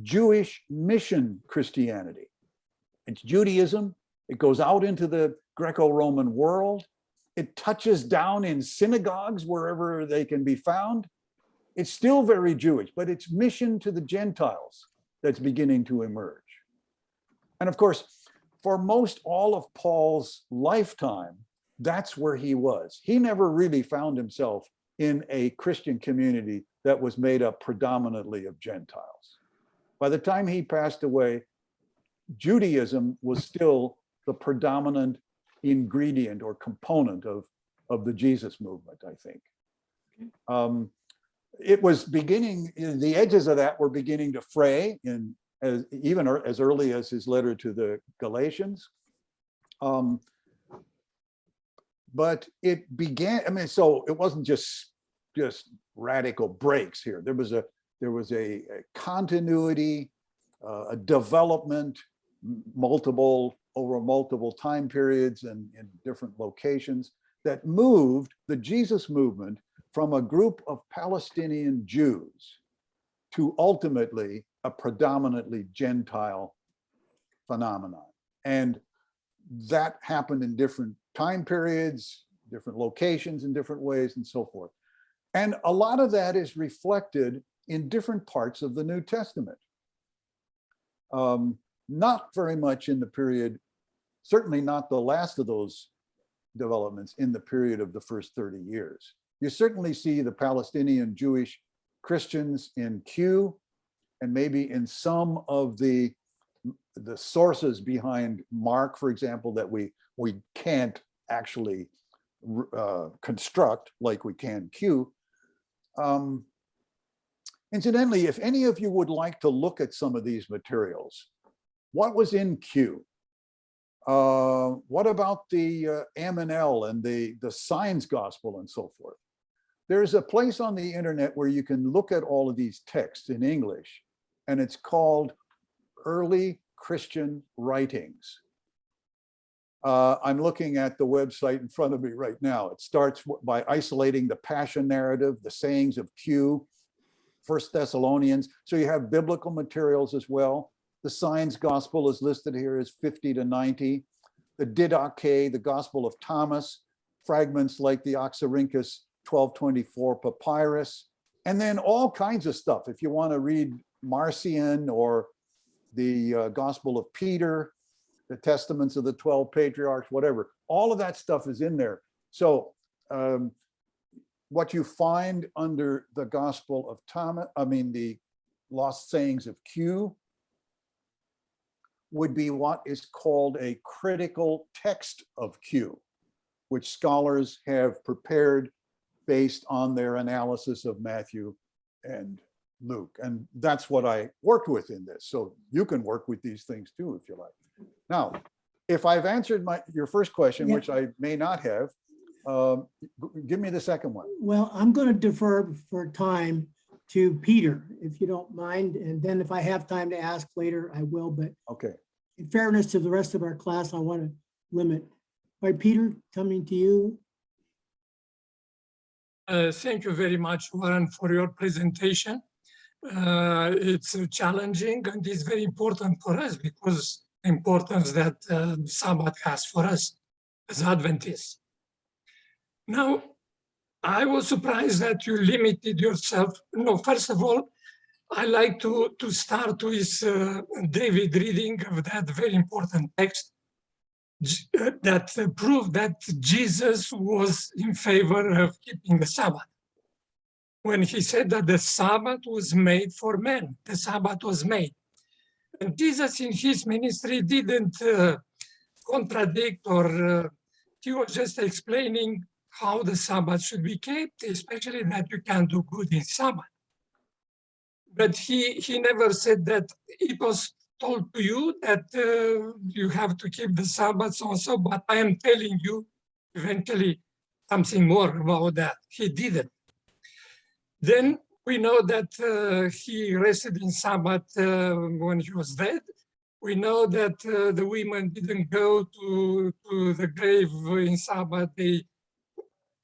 Jewish mission Christianity. It's Judaism. It goes out into the Greco-Roman world. It touches down in synagogues wherever they can be found. It's still very Jewish, but it's mission to the Gentiles that's beginning to emerge. And of course, for most all of Paul's lifetime, that's where he was. He never really found himself in a Christian community that was made up predominantly of Gentiles. By the time he passed away, Judaism was still the predominant ingredient or component of the Jesus movement, I think. It was beginning, the edges of that were beginning to fray even as early as his letter to the Galatians. But it began, I mean, so it wasn't just radical breaks here. There was a continuity, a development, over multiple time periods and in different locations that moved the Jesus movement from a group of Palestinian Jews to ultimately a predominantly Gentile phenomenon. And that happened in different time periods, different locations in different ways and so forth. And a lot of that is reflected in different parts of the New Testament. Not very much in the period, certainly not the last of those developments in the period of the first 30 years. You certainly see the Palestinian Jewish Christians in Q, and maybe in some of the sources behind Mark, for example, that we can't actually construct like we can Q. Incidentally, if any of you would like to look at some of these materials, what was in Q? What about the M&L and the Signs Gospel and so forth? There's a place on the internet where you can look at all of these texts in English, and it's called Early Christian Writings. I'm looking at the website in front of me right now. It starts by isolating the Passion narrative, the sayings of Q, 1 Thessalonians. So you have biblical materials as well. The Signs Gospel is listed here as 50 to 90. The Didache, the Gospel of Thomas, fragments like the Oxyrhynchus 1224 papyrus, and then all kinds of stuff. If you want to read Marcion or the Gospel of Peter, the Testaments of the 12 Patriarchs, whatever, all of that stuff is in there. So what you find under the Gospel of Thomas, the Lost Sayings of Q, would be what is called a critical text of Q, which scholars have prepared based on their analysis of Matthew and Luke. And that's what I worked with in this. So you can work with these things too, if you like. Now, if I've answered your first question, which I may not have, give me the second one. Well, I'm going to defer for time to Peter, if you don't mind. And then if I have time to ask later, I will. But okay, in fairness to the rest of our class, I want to limit. All right, Peter, coming to you. Thank you very much, Warren, for your presentation. It's challenging and it's very important for us because the importance that Sabbath has for us as Adventists. Now, I was surprised that you limited yourself. No, first of all, I like to start with David reading of that very important text that proved that Jesus was in favor of keeping the Sabbath. When he said that the Sabbath was made for men, the Sabbath was made. And Jesus in his ministry didn't contradict or he was just explaining how the Sabbath should be kept, especially that you can do good in Sabbath. But he never said that it was told to you that you have to keep the Sabbath also, but I am telling you eventually something more about that. He didn't. Then we know that he rested in Sabbath when he was dead. We know that the women didn't go to the grave in Sabbath. They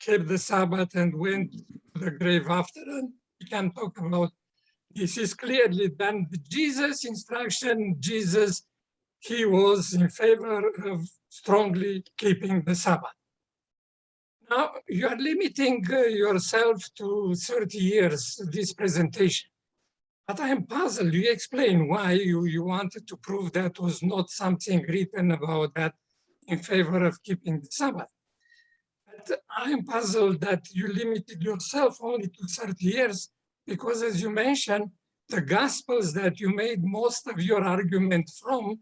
kept the Sabbath and went to the grave after. And we can talk about this is clearly done. Jesus' instruction, Jesus, he was in favor of strongly keeping the Sabbath. Now, you are limiting yourself to 30 years, this presentation. But I am puzzled. You explain why you wanted to prove that was not something written about that in favor of keeping the Sabbath. But I am puzzled that you limited yourself only to 30 years, because as you mentioned, the Gospels that you made most of your argument from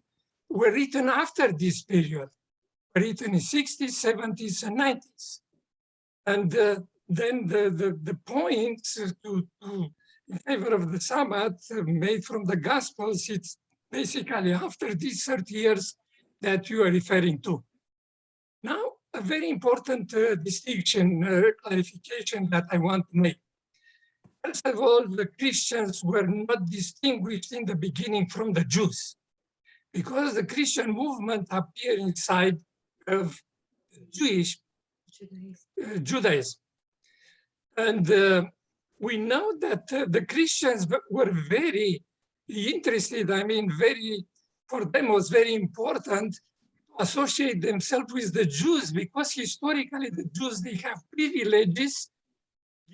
were written after this period, written in 60s, 70s, and 90s. And then the points in favor of the Sabbath made from the Gospels, it's basically after these 30 years that you are referring to. Now, a very important distinction, clarification that I want to make. First of all, the Christians were not distinguished in the beginning from the Jews, because the Christian movement appeared inside of Jewish Judaism. And we know that the Christians were very interested, for them was very important to associate themselves with the Jews, because historically the Jews, they have privileges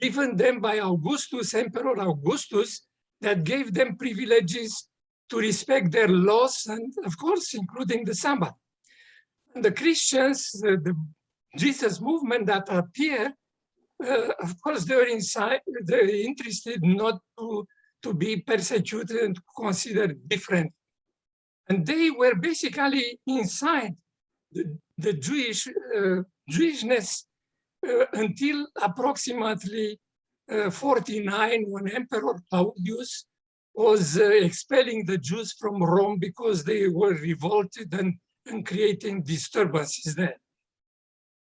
given them by Augustus, Emperor Augustus, that gave them privileges to respect their laws and of course, including the Sabbath. And the Christians, the Jesus movement that appeared, of course, they're interested not to be persecuted and considered different. And they were basically inside the Jewishness until approximately 49, when Emperor Claudius was expelling the Jews from Rome because they were revolted and creating disturbances there.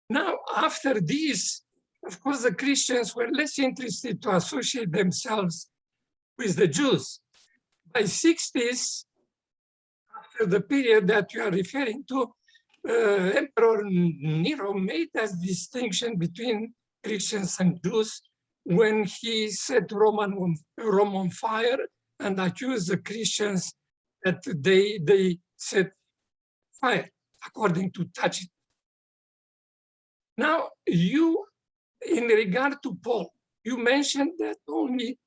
Now, after this, of course, the Christians were less interested to associate themselves with the Jews. By 60s, after the period that you are referring to, Emperor Nero made that distinction between Christians and Jews when he set Rome on fire and accused the Christians that they set fire, according to Tacitus. Now, you, in regard to Paul, you mentioned that only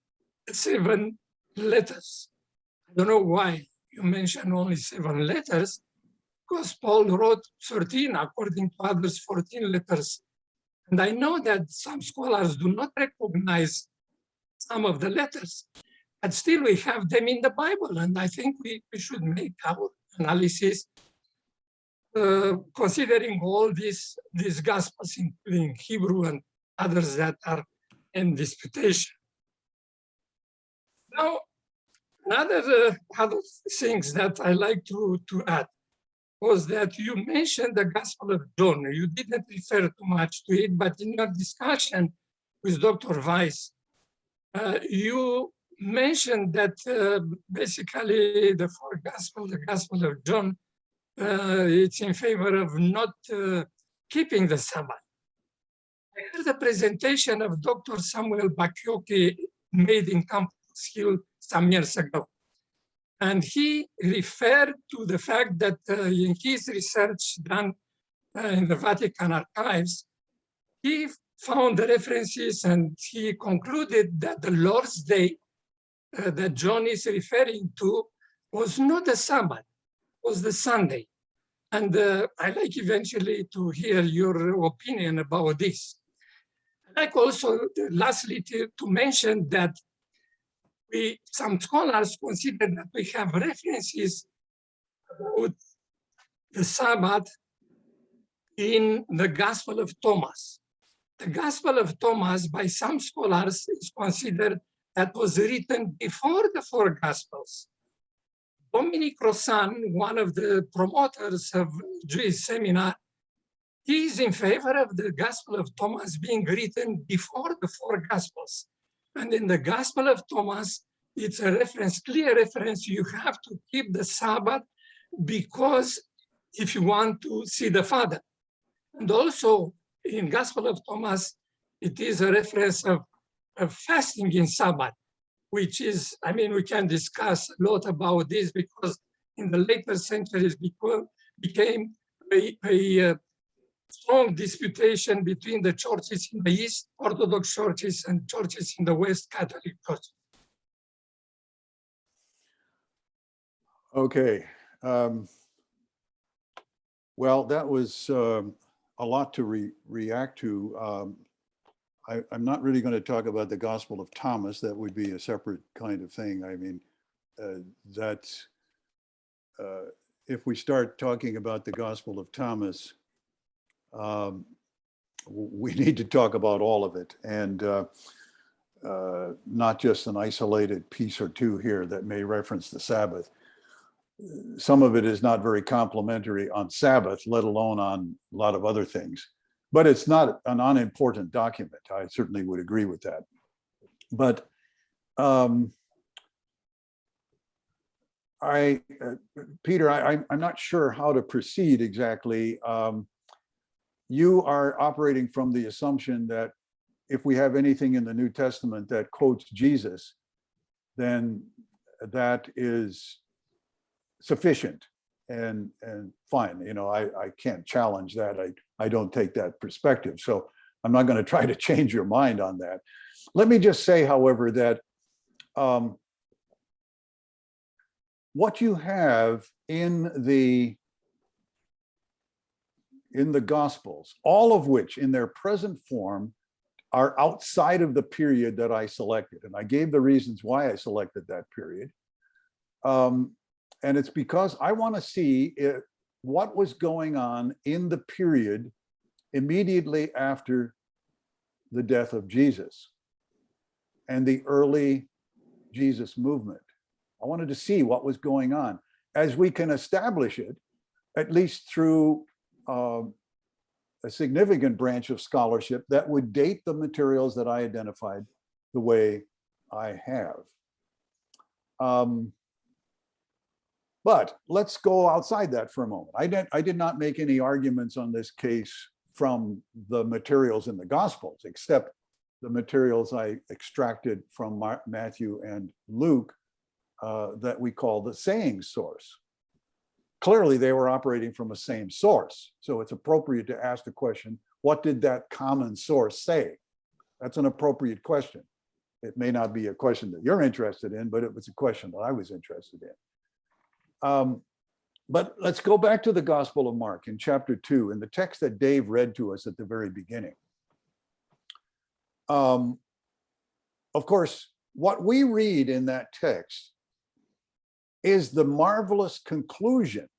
7 letters. I don't know why you mentioned only 7 letters, because Paul wrote 13, according to others, 14 letters. And I know that some scholars do not recognize some of the letters, but still we have them in the Bible. And I think we should make our analysis considering all these Gospels, including Hebrew and others that are in disputation. Now, other things that I like to add was that you mentioned the Gospel of John. You didn't refer too much to it, but in your discussion with Dr. Weiss, you mentioned that basically the Gospel of John, it's in favor of not keeping the Sabbath. I heard a presentation of Dr. Samuel Bakioki made in Campus Hill some years ago. And he referred to the fact that in his research done in the Vatican archives, he found the references and he concluded that the Lord's Day that John is referring to was not the Sabbath, was the Sunday. And I like eventually to hear your opinion about this. I like also lastly to mention that some scholars consider that we have references about the Sabbath in the Gospel of Thomas. The Gospel of Thomas, by some scholars, is considered that was written before the four Gospels. Dominic Rossan, one of the promoters of Jewish seminar, he is in favor of the Gospel of Thomas being written before the four Gospels. And in the Gospel of Thomas, it's a reference, clear reference, you have to keep the Sabbath because if you want to see the Father. And also in Gospel of Thomas, it is a reference of fasting in Sabbath, which is, I mean, we can discuss a lot about this because in the later centuries became a strong disputation between the churches in the East, Orthodox churches, and churches in the West, Catholic churches. Okay. Well, that was a lot to react to. I'm not really going to talk about the Gospel of Thomas. That would be a separate kind of thing. I mean, that's if we start talking about the Gospel of Thomas, we need to talk about all of it, and not just an isolated piece or two here that may reference the Sabbath. Some of it is not very complimentary on Sabbath, let alone on a lot of other things. But it's not an unimportant document. I certainly would agree with that. But Peter, I'm not sure how to proceed exactly. You are operating from the assumption that if we have anything in the New Testament that quotes Jesus, then that is sufficient and fine. You know, I can't challenge that. I don't take that perspective. So I'm not going to try to change your mind on that. Let me just say, however, that what you have in the Gospels, all of which in their present form are outside of the period that I selected. And I gave the reasons why I selected that period. And it's because I want to see what was going on in the period immediately after the death of Jesus and the early Jesus movement. I wanted to see what was going on, as we can establish it, at least through a significant branch of scholarship that would date the materials that I identified the way I have. But let's go outside that for a moment. I did not make any arguments on this case from the materials in the Gospels, except the materials I extracted from Matthew and Luke that we call the saying source. Clearly, they were operating from the same source. So it's appropriate to ask the question, what did that common source say? That's an appropriate question. It may not be a question that you're interested in, but it was a question that I was interested in. But let's go back to the Gospel of Mark in chapter 2, in the text that Dave read to us at the very beginning. Of course, what we read in that text is the marvelous conclusion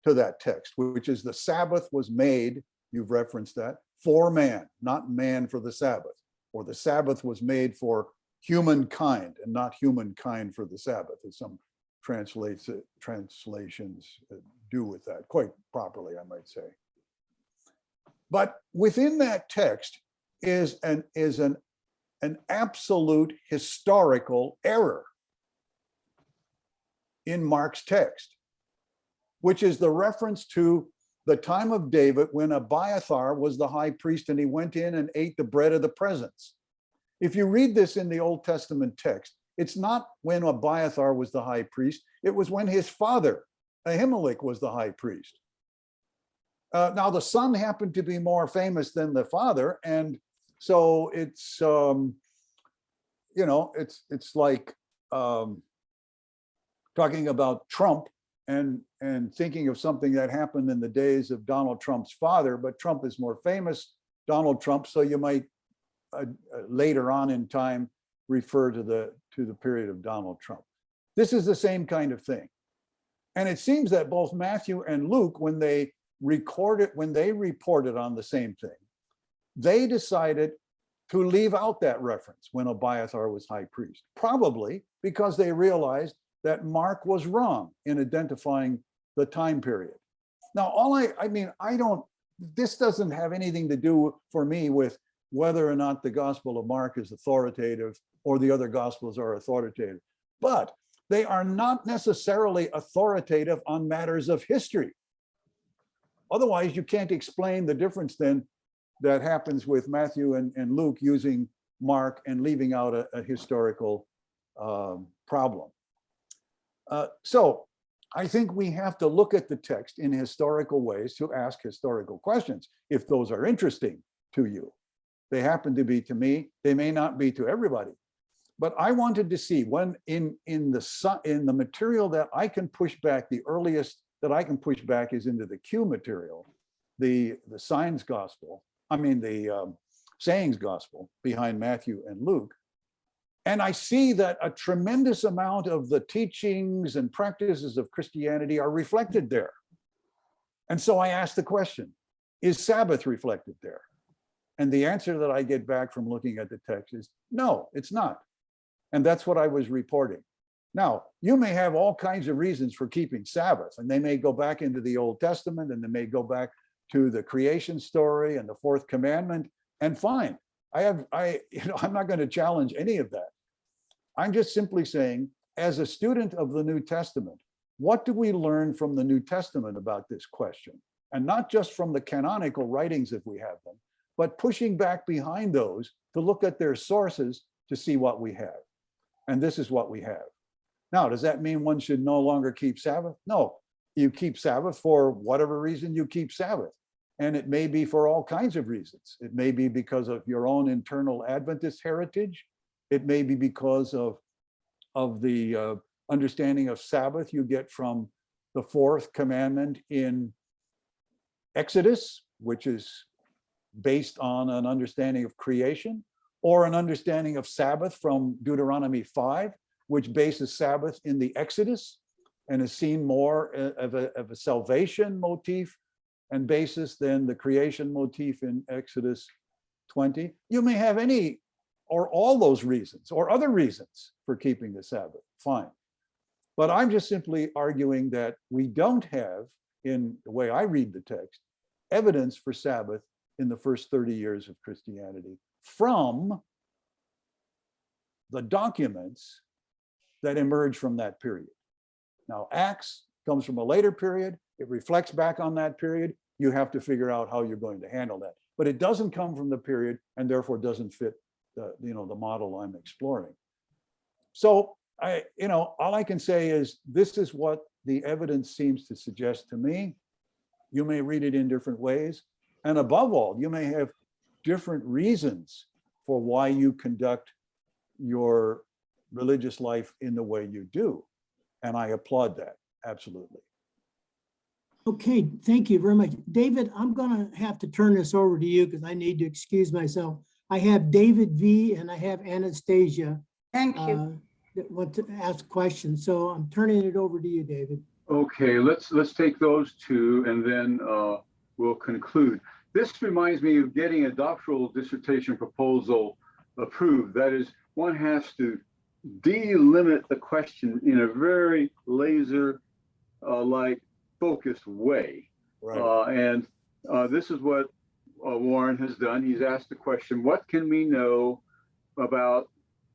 to that text, which is the Sabbath was made, you've referenced that, for man, not man for the Sabbath, or the Sabbath was made for humankind and not humankind for the Sabbath, as some translations do with that, quite properly, I might say. But within that text is an absolute historical error in Mark's text, which is the reference to the time of David when Abiathar was the high priest and he went in and ate the bread of the presence. If you read this in the Old Testament text, it's not when Abiathar was the high priest, it was when his father, Ahimelech, was the high priest. Now the son happened to be more famous than the father, and so it's, it's like talking about Trump and thinking of something that happened in the days of Donald Trump's father, but Trump is more famous, Donald Trump, so you might later on in time refer to the period of Donald Trump. This is the same kind of thing. And it seems that both Matthew and Luke, when they reported on the same thing, they decided to leave out that reference when Abiathar was high priest, probably because they realized that Mark was wrong in identifying the time period. Now, this doesn't have anything to do for me with whether or not the Gospel of Mark is authoritative or the other Gospels are authoritative, but they are not necessarily authoritative on matters of history. Otherwise, you can't explain the difference then that happens with Matthew and Luke using Mark and leaving out a historical problem. So I think we have to look at the text in historical ways to ask historical questions, if those are interesting to you. They happen to be to me. They may not be to everybody. But I wanted to see when in the material that I can push back, the earliest that I can push back is into the Q material, the signs gospel, the sayings gospel behind Matthew and Luke. And I see that a tremendous amount of the teachings and practices of Christianity are reflected there. And so I asked the question, is Sabbath reflected there? And the answer that I get back from looking at the text is, no, it's not. And that's what I was reporting. Now, you may have all kinds of reasons for keeping Sabbath, and they may go back into the Old Testament, and they may go back to the creation story and the fourth commandment, and fine. I'm not going to challenge any of that. I'm just simply saying, as a student of the New Testament, what do we learn from the New Testament about this question? And not just from the canonical writings if we have them, but pushing back behind those to look at their sources to see what we have. And this is what we have. Now, does that mean one should no longer keep Sabbath? No, you keep Sabbath for whatever reason you keep Sabbath. And it may be for all kinds of reasons. It may be because of your own internal Adventist heritage. It may be because of the understanding of Sabbath you get from the fourth commandment in Exodus, which is based on an understanding of creation, or an understanding of Sabbath from Deuteronomy 5, which bases Sabbath in the Exodus and is seen more of a salvation motif and basis than the creation motif in Exodus 20. You may have any or all those reasons or other reasons for keeping the Sabbath, fine. But I'm just simply arguing that we don't have, in the way I read the text, evidence for Sabbath in the first 30 years of Christianity from the documents that emerge from that period. Now, Acts comes from a later period. It reflects back on that period. You have to figure out how you're going to handle that. But it doesn't come from the period and therefore doesn't fit the model I'm exploring. So all I can say is this is what the evidence seems to suggest to me. You may read it in different ways. And above all, you may have different reasons for why you conduct your religious life in the way you do. And I applaud that, absolutely. Okay, thank you very much. David, I'm going to have to turn this over to you because I need to excuse myself. I have David V. and I have Anastasia. Thank you. That want to ask questions. So I'm turning it over to you, David. Okay, let's take those two and then we'll conclude. This reminds me of getting a doctoral dissertation proposal approved. That is, one has to delimit the question in a very laser-like focused way. Right. This is what Warren has done. He's asked the question, what can we know about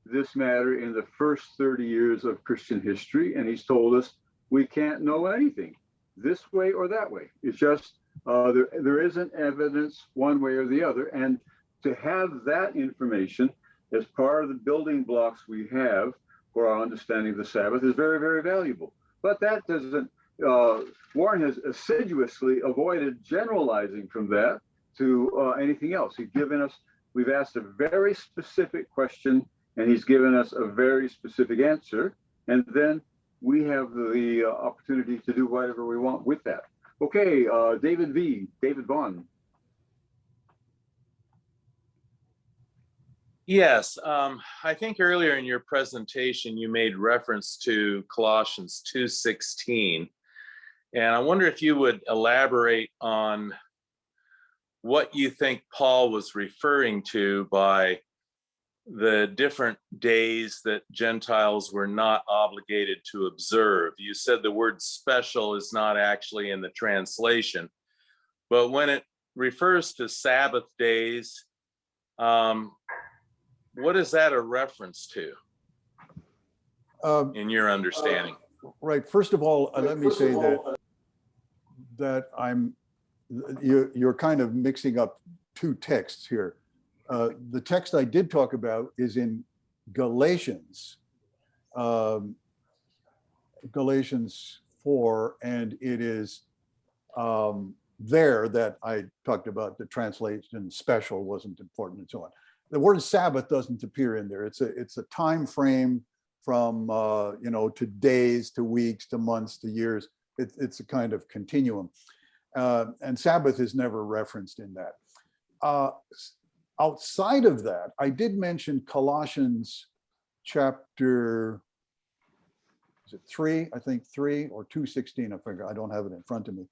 this matter in the first 30 years of Christian history? And he's told us we can't know anything this way or that way. It's just there isn't evidence one way or the other. And to have that information as part of the building blocks we have for our understanding of the Sabbath is very, very valuable. But that doesn't, Warren has assiduously avoided generalizing from that to anything else. We've asked a very specific question and he's given us a very specific answer. And then we have the opportunity to do whatever we want with that. Okay, David Vaughn. Yes, I think earlier in your presentation, you made reference to Colossians 2:16. 2:16. And I wonder if you would elaborate on what what you think Paul was referring to by the different days that Gentiles were not obligated to observe. You said the word special is not actually in the translation, but when it refers to Sabbath days, what is that a reference to in your understanding? Right. First of all, let me say that you're kind of mixing up two texts here. The text I did talk about is in Galatians, Galatians 4, and it is there that I talked about the translation special wasn't important and so on. The word Sabbath doesn't appear in there. It's a time frame from to days to weeks to months to years. It's a kind of continuum, and Sabbath is never referenced in that. Outside of that, I did mention Colossians chapter, is it 3? I think 3 or 2:16. I figure I don't have it in front of me,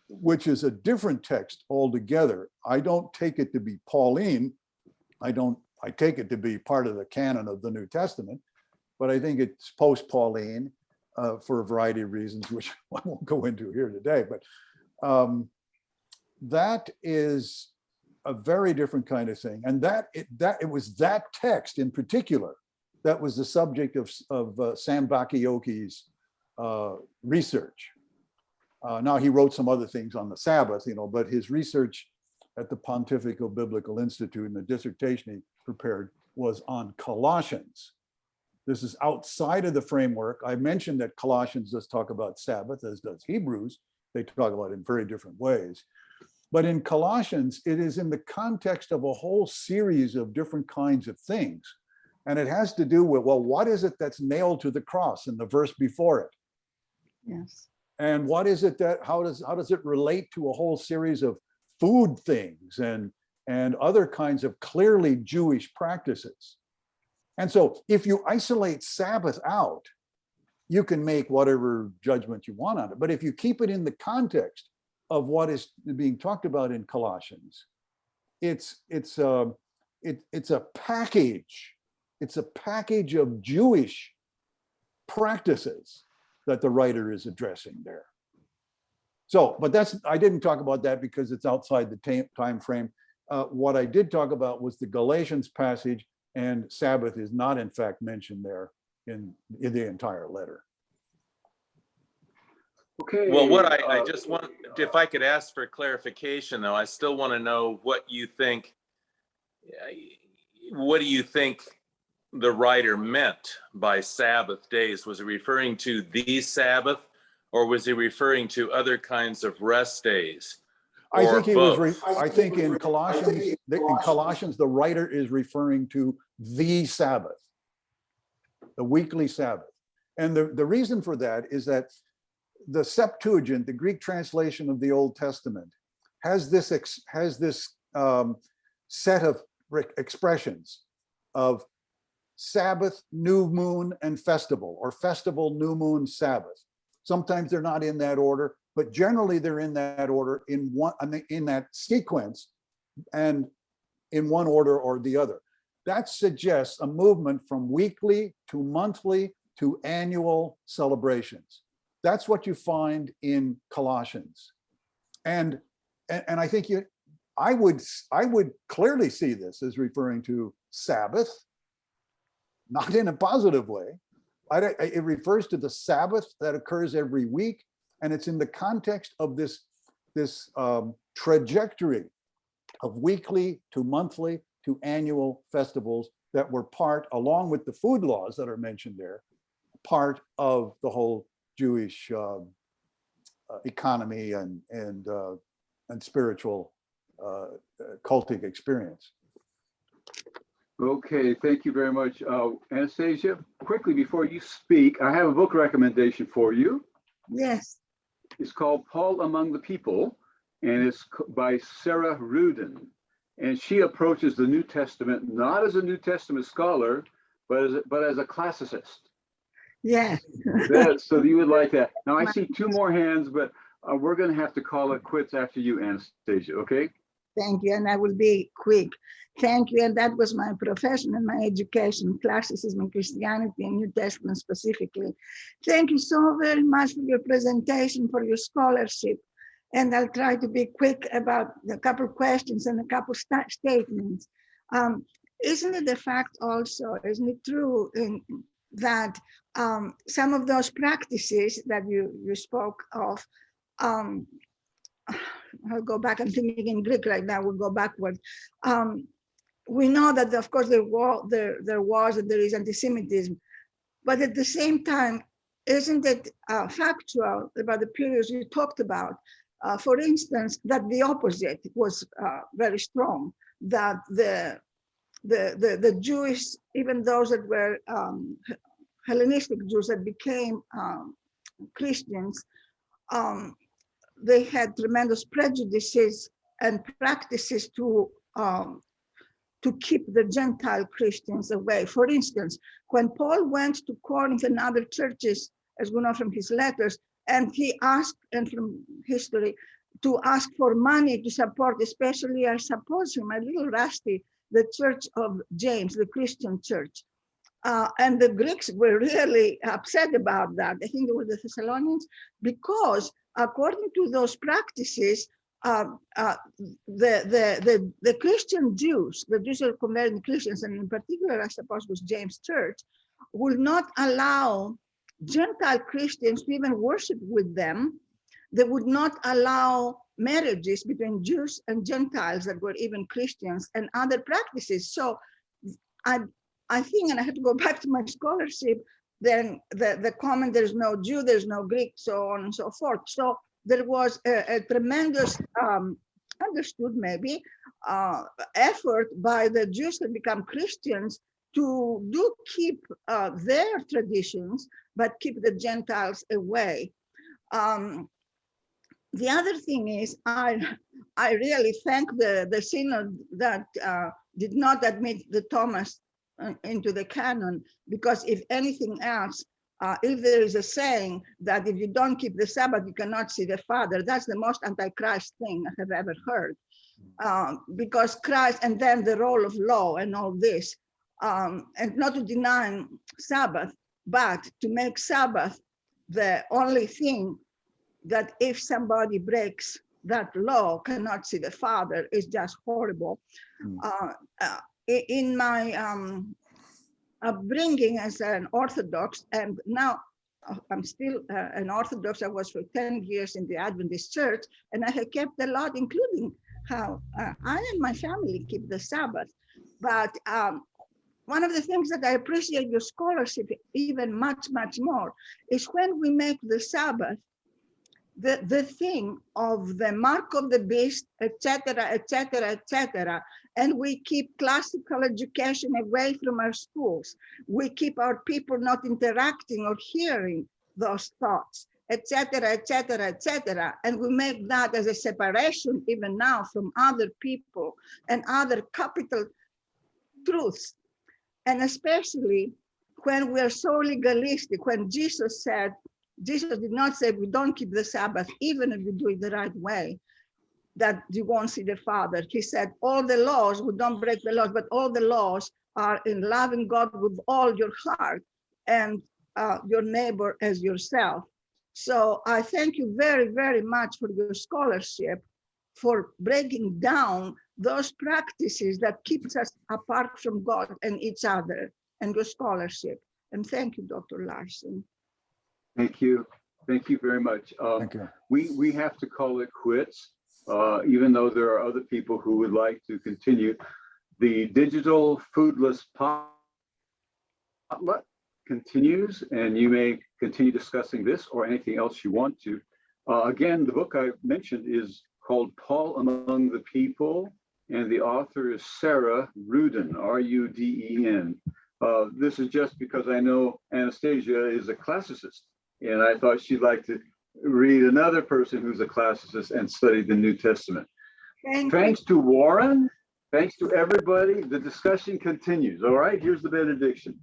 which is a different text altogether. I don't take it to be Pauline. I take it to be part of the canon of the New Testament, but I think it's post-Pauline for a variety of reasons, which I won't go into here today. But that is a very different kind of thing, and it was that text in particular that was the subject of Sam Bakioki's research. Now he wrote some other things on the Sabbath, but his research at the Pontifical Biblical Institute and the dissertation he prepared was on Colossians. This is outside of the framework. I mentioned that Colossians does talk about Sabbath, as does Hebrews. They talk about it in very different ways. But in Colossians, it is in the context of a whole series of different kinds of things. And it has to do with, well, what is it that's nailed to the cross in the verse before it? Yes. And what is it how does it relate to a whole series of food things and other kinds of clearly Jewish practices? And so if you isolate Sabbath out, you can make whatever judgment you want on it. But if you keep it in the context of what is being talked about in Colossians, it's a package. It's a package of Jewish practices that the writer is addressing there. So, but I didn't talk about that because it's outside the time frame. What I did talk about was the Galatians passage, and Sabbath is not in fact mentioned there in the entire letter. Okay. Well, what I just want, if I could ask for clarification, though, I still want to know what you think. What do you think the writer meant by Sabbath days? Was it referring to the Sabbath, or was he referring to other kinds of rest days? I think I think in Colossians, the writer is referring to the Sabbath, the weekly Sabbath. And the reason for that is that the Septuagint, the Greek translation of the Old Testament, has this set of expressions of Sabbath, new moon, and festival, or festival, new moon, Sabbath. Sometimes they're not in that order, but generally they're in that order in that sequence, and in one order or the other. That suggests a movement from weekly to monthly to annual celebrations. That's what you find in Colossians. And I think I would clearly see this as referring to Sabbath, not in a positive way. It refers to the Sabbath that occurs every week, and it's in the context of this trajectory of weekly to monthly to annual festivals that were part, along with the food laws that are mentioned there, part of the whole Jewish economy and spiritual cultic experience. Okay, thank you very much. Anastasia, quickly before you speak, I have a book recommendation for you. Yes. It's called Paul Among the People, and it's by Sarah Rudin. And she approaches the New Testament not as a New Testament scholar, but as a classicist. Yes. So you would like that. Now I see two more hands, but we're going to have to call it quits after you, Anastasia, okay? Thank you, and I will be quick. Thank you, and that was my profession and my education, classicism and Christianity and New Testament specifically. Thank you so very much for your presentation, for your scholarship, and I'll try to be quick about a couple questions and a couple statements. Isn't it a fact also, isn't it true that some of those practices that you spoke of, I'll go back, I'm thinking in Greek right now, we'll go backward. We know that, of course, there was and there is anti-Semitism, but at the same time, isn't it factual about the periods you talked about? For instance, that the opposite was very strong, that the Jewish, even those that were Hellenistic Jews that became Christians, they had tremendous prejudices and practices to keep the Gentile Christians away. For instance, when Paul went to Corinth and other churches, as we know from his letters, and he asked, and from history, to ask for money to support, especially, I suppose him a little rusty, the church of James, the Christian church. And the Greeks were really upset about that. I think it was the Thessalonians, because according to those practices, the Christian Jews, the Jews who converted Christians, and in particular, I suppose, was James' church, will not allow Gentile Christians to even worship with them. They would not allow marriages between Jews and Gentiles that were even Christians, and other practices. So I think, and I have to go back to my scholarship, then the comment, there's no Jew, there's no Greek, so on and so forth. So there was a tremendous, understood maybe, effort by the Jews to become Christians to keep their traditions, but keep the Gentiles away. The other thing is, I really thank the synod that did not admit the Thomas into the canon, because if anything else, if there is a saying that if you don't keep the Sabbath, you cannot see the Father, that's the most antichrist thing I have ever heard. Because Christ, and then the role of law and all this, and not to deny Sabbath, but to make Sabbath the only thing that if somebody breaks that law, cannot see the Father, is just horrible. In my upbringing as an Orthodox, and now I'm still an Orthodox, I was for 10 years in the Adventist church, and I have kept a lot, including how I and my family keep the Sabbath. But one of the things that I appreciate your scholarship even much, much more is when we make the Sabbath the thing of the mark of the beast, etc., etc., etc., and we keep classical education away from our schools. We keep our people not interacting or hearing those thoughts, etc., etc., etc., and we make that as a separation even now from other people and other capital truths. And especially when we are so legalistic, when Jesus did not say we don't keep the Sabbath, even if we do it the right way, that you won't see the Father. He said all the laws, we don't break the laws, but all the laws are in loving God with all your heart and your neighbor as yourself. So I thank you very, very much for your scholarship, for breaking down those practices that keeps us apart from God and each other, and your scholarship. And thank you, Dr. Larson. Thank you. Thank you very much. Thank you. We have to call it quits, even though there are other people who would like to continue. The digital foodless potluck continues, and you may continue discussing this or anything else you want to. Again, the book I mentioned is called Paul Among the People, and the author is Sarah Ruden, R-U-D-E-N. This is just because I know Anastasia is a classicist, and I thought she'd like to read another person who's a classicist and study the New Testament. Thanks to Warren, thanks to everybody. The discussion continues. All right, here's the benediction.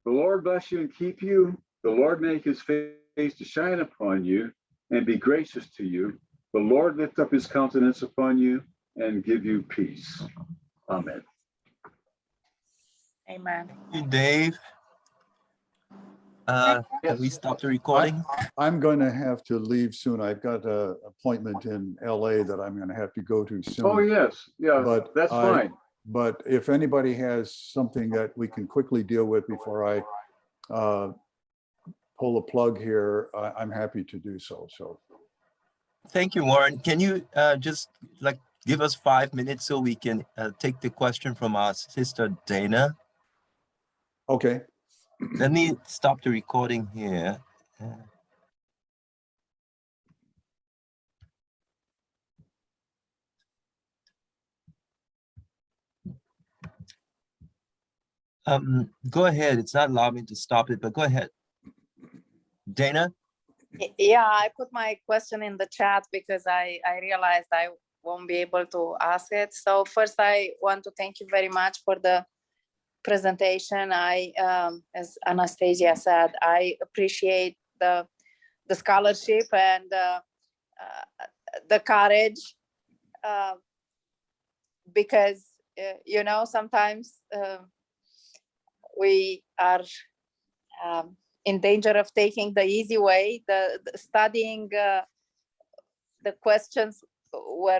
The Lord bless you and keep you. The Lord make his face to shine upon you and be gracious to you. The Lord lift up his countenance upon you and give you peace. Amen. Amen. Thank you, Dave. Can we stop the recording? I'm going to have to leave soon. I've got an appointment in LA that I'm going to have to go to soon. Oh, yes. Yeah, But that's fine. But if anybody has something that we can quickly deal with before I pull a plug here, I'm happy to do so. So Thank you, Warren. Can you just like give us 5 minutes so we can take the question from our sister Dana? okay. Let me stop the recording here. Go ahead. It's not allowing me to stop it, but go ahead. Dana? Yeah, I put my question in the chat because I realized I won't be able to ask it. So first, I want to thank you very much for the presentation. As Anastasia said, I appreciate the scholarship and the courage because, you know, sometimes we are in danger of taking the easy way, the studying the questions where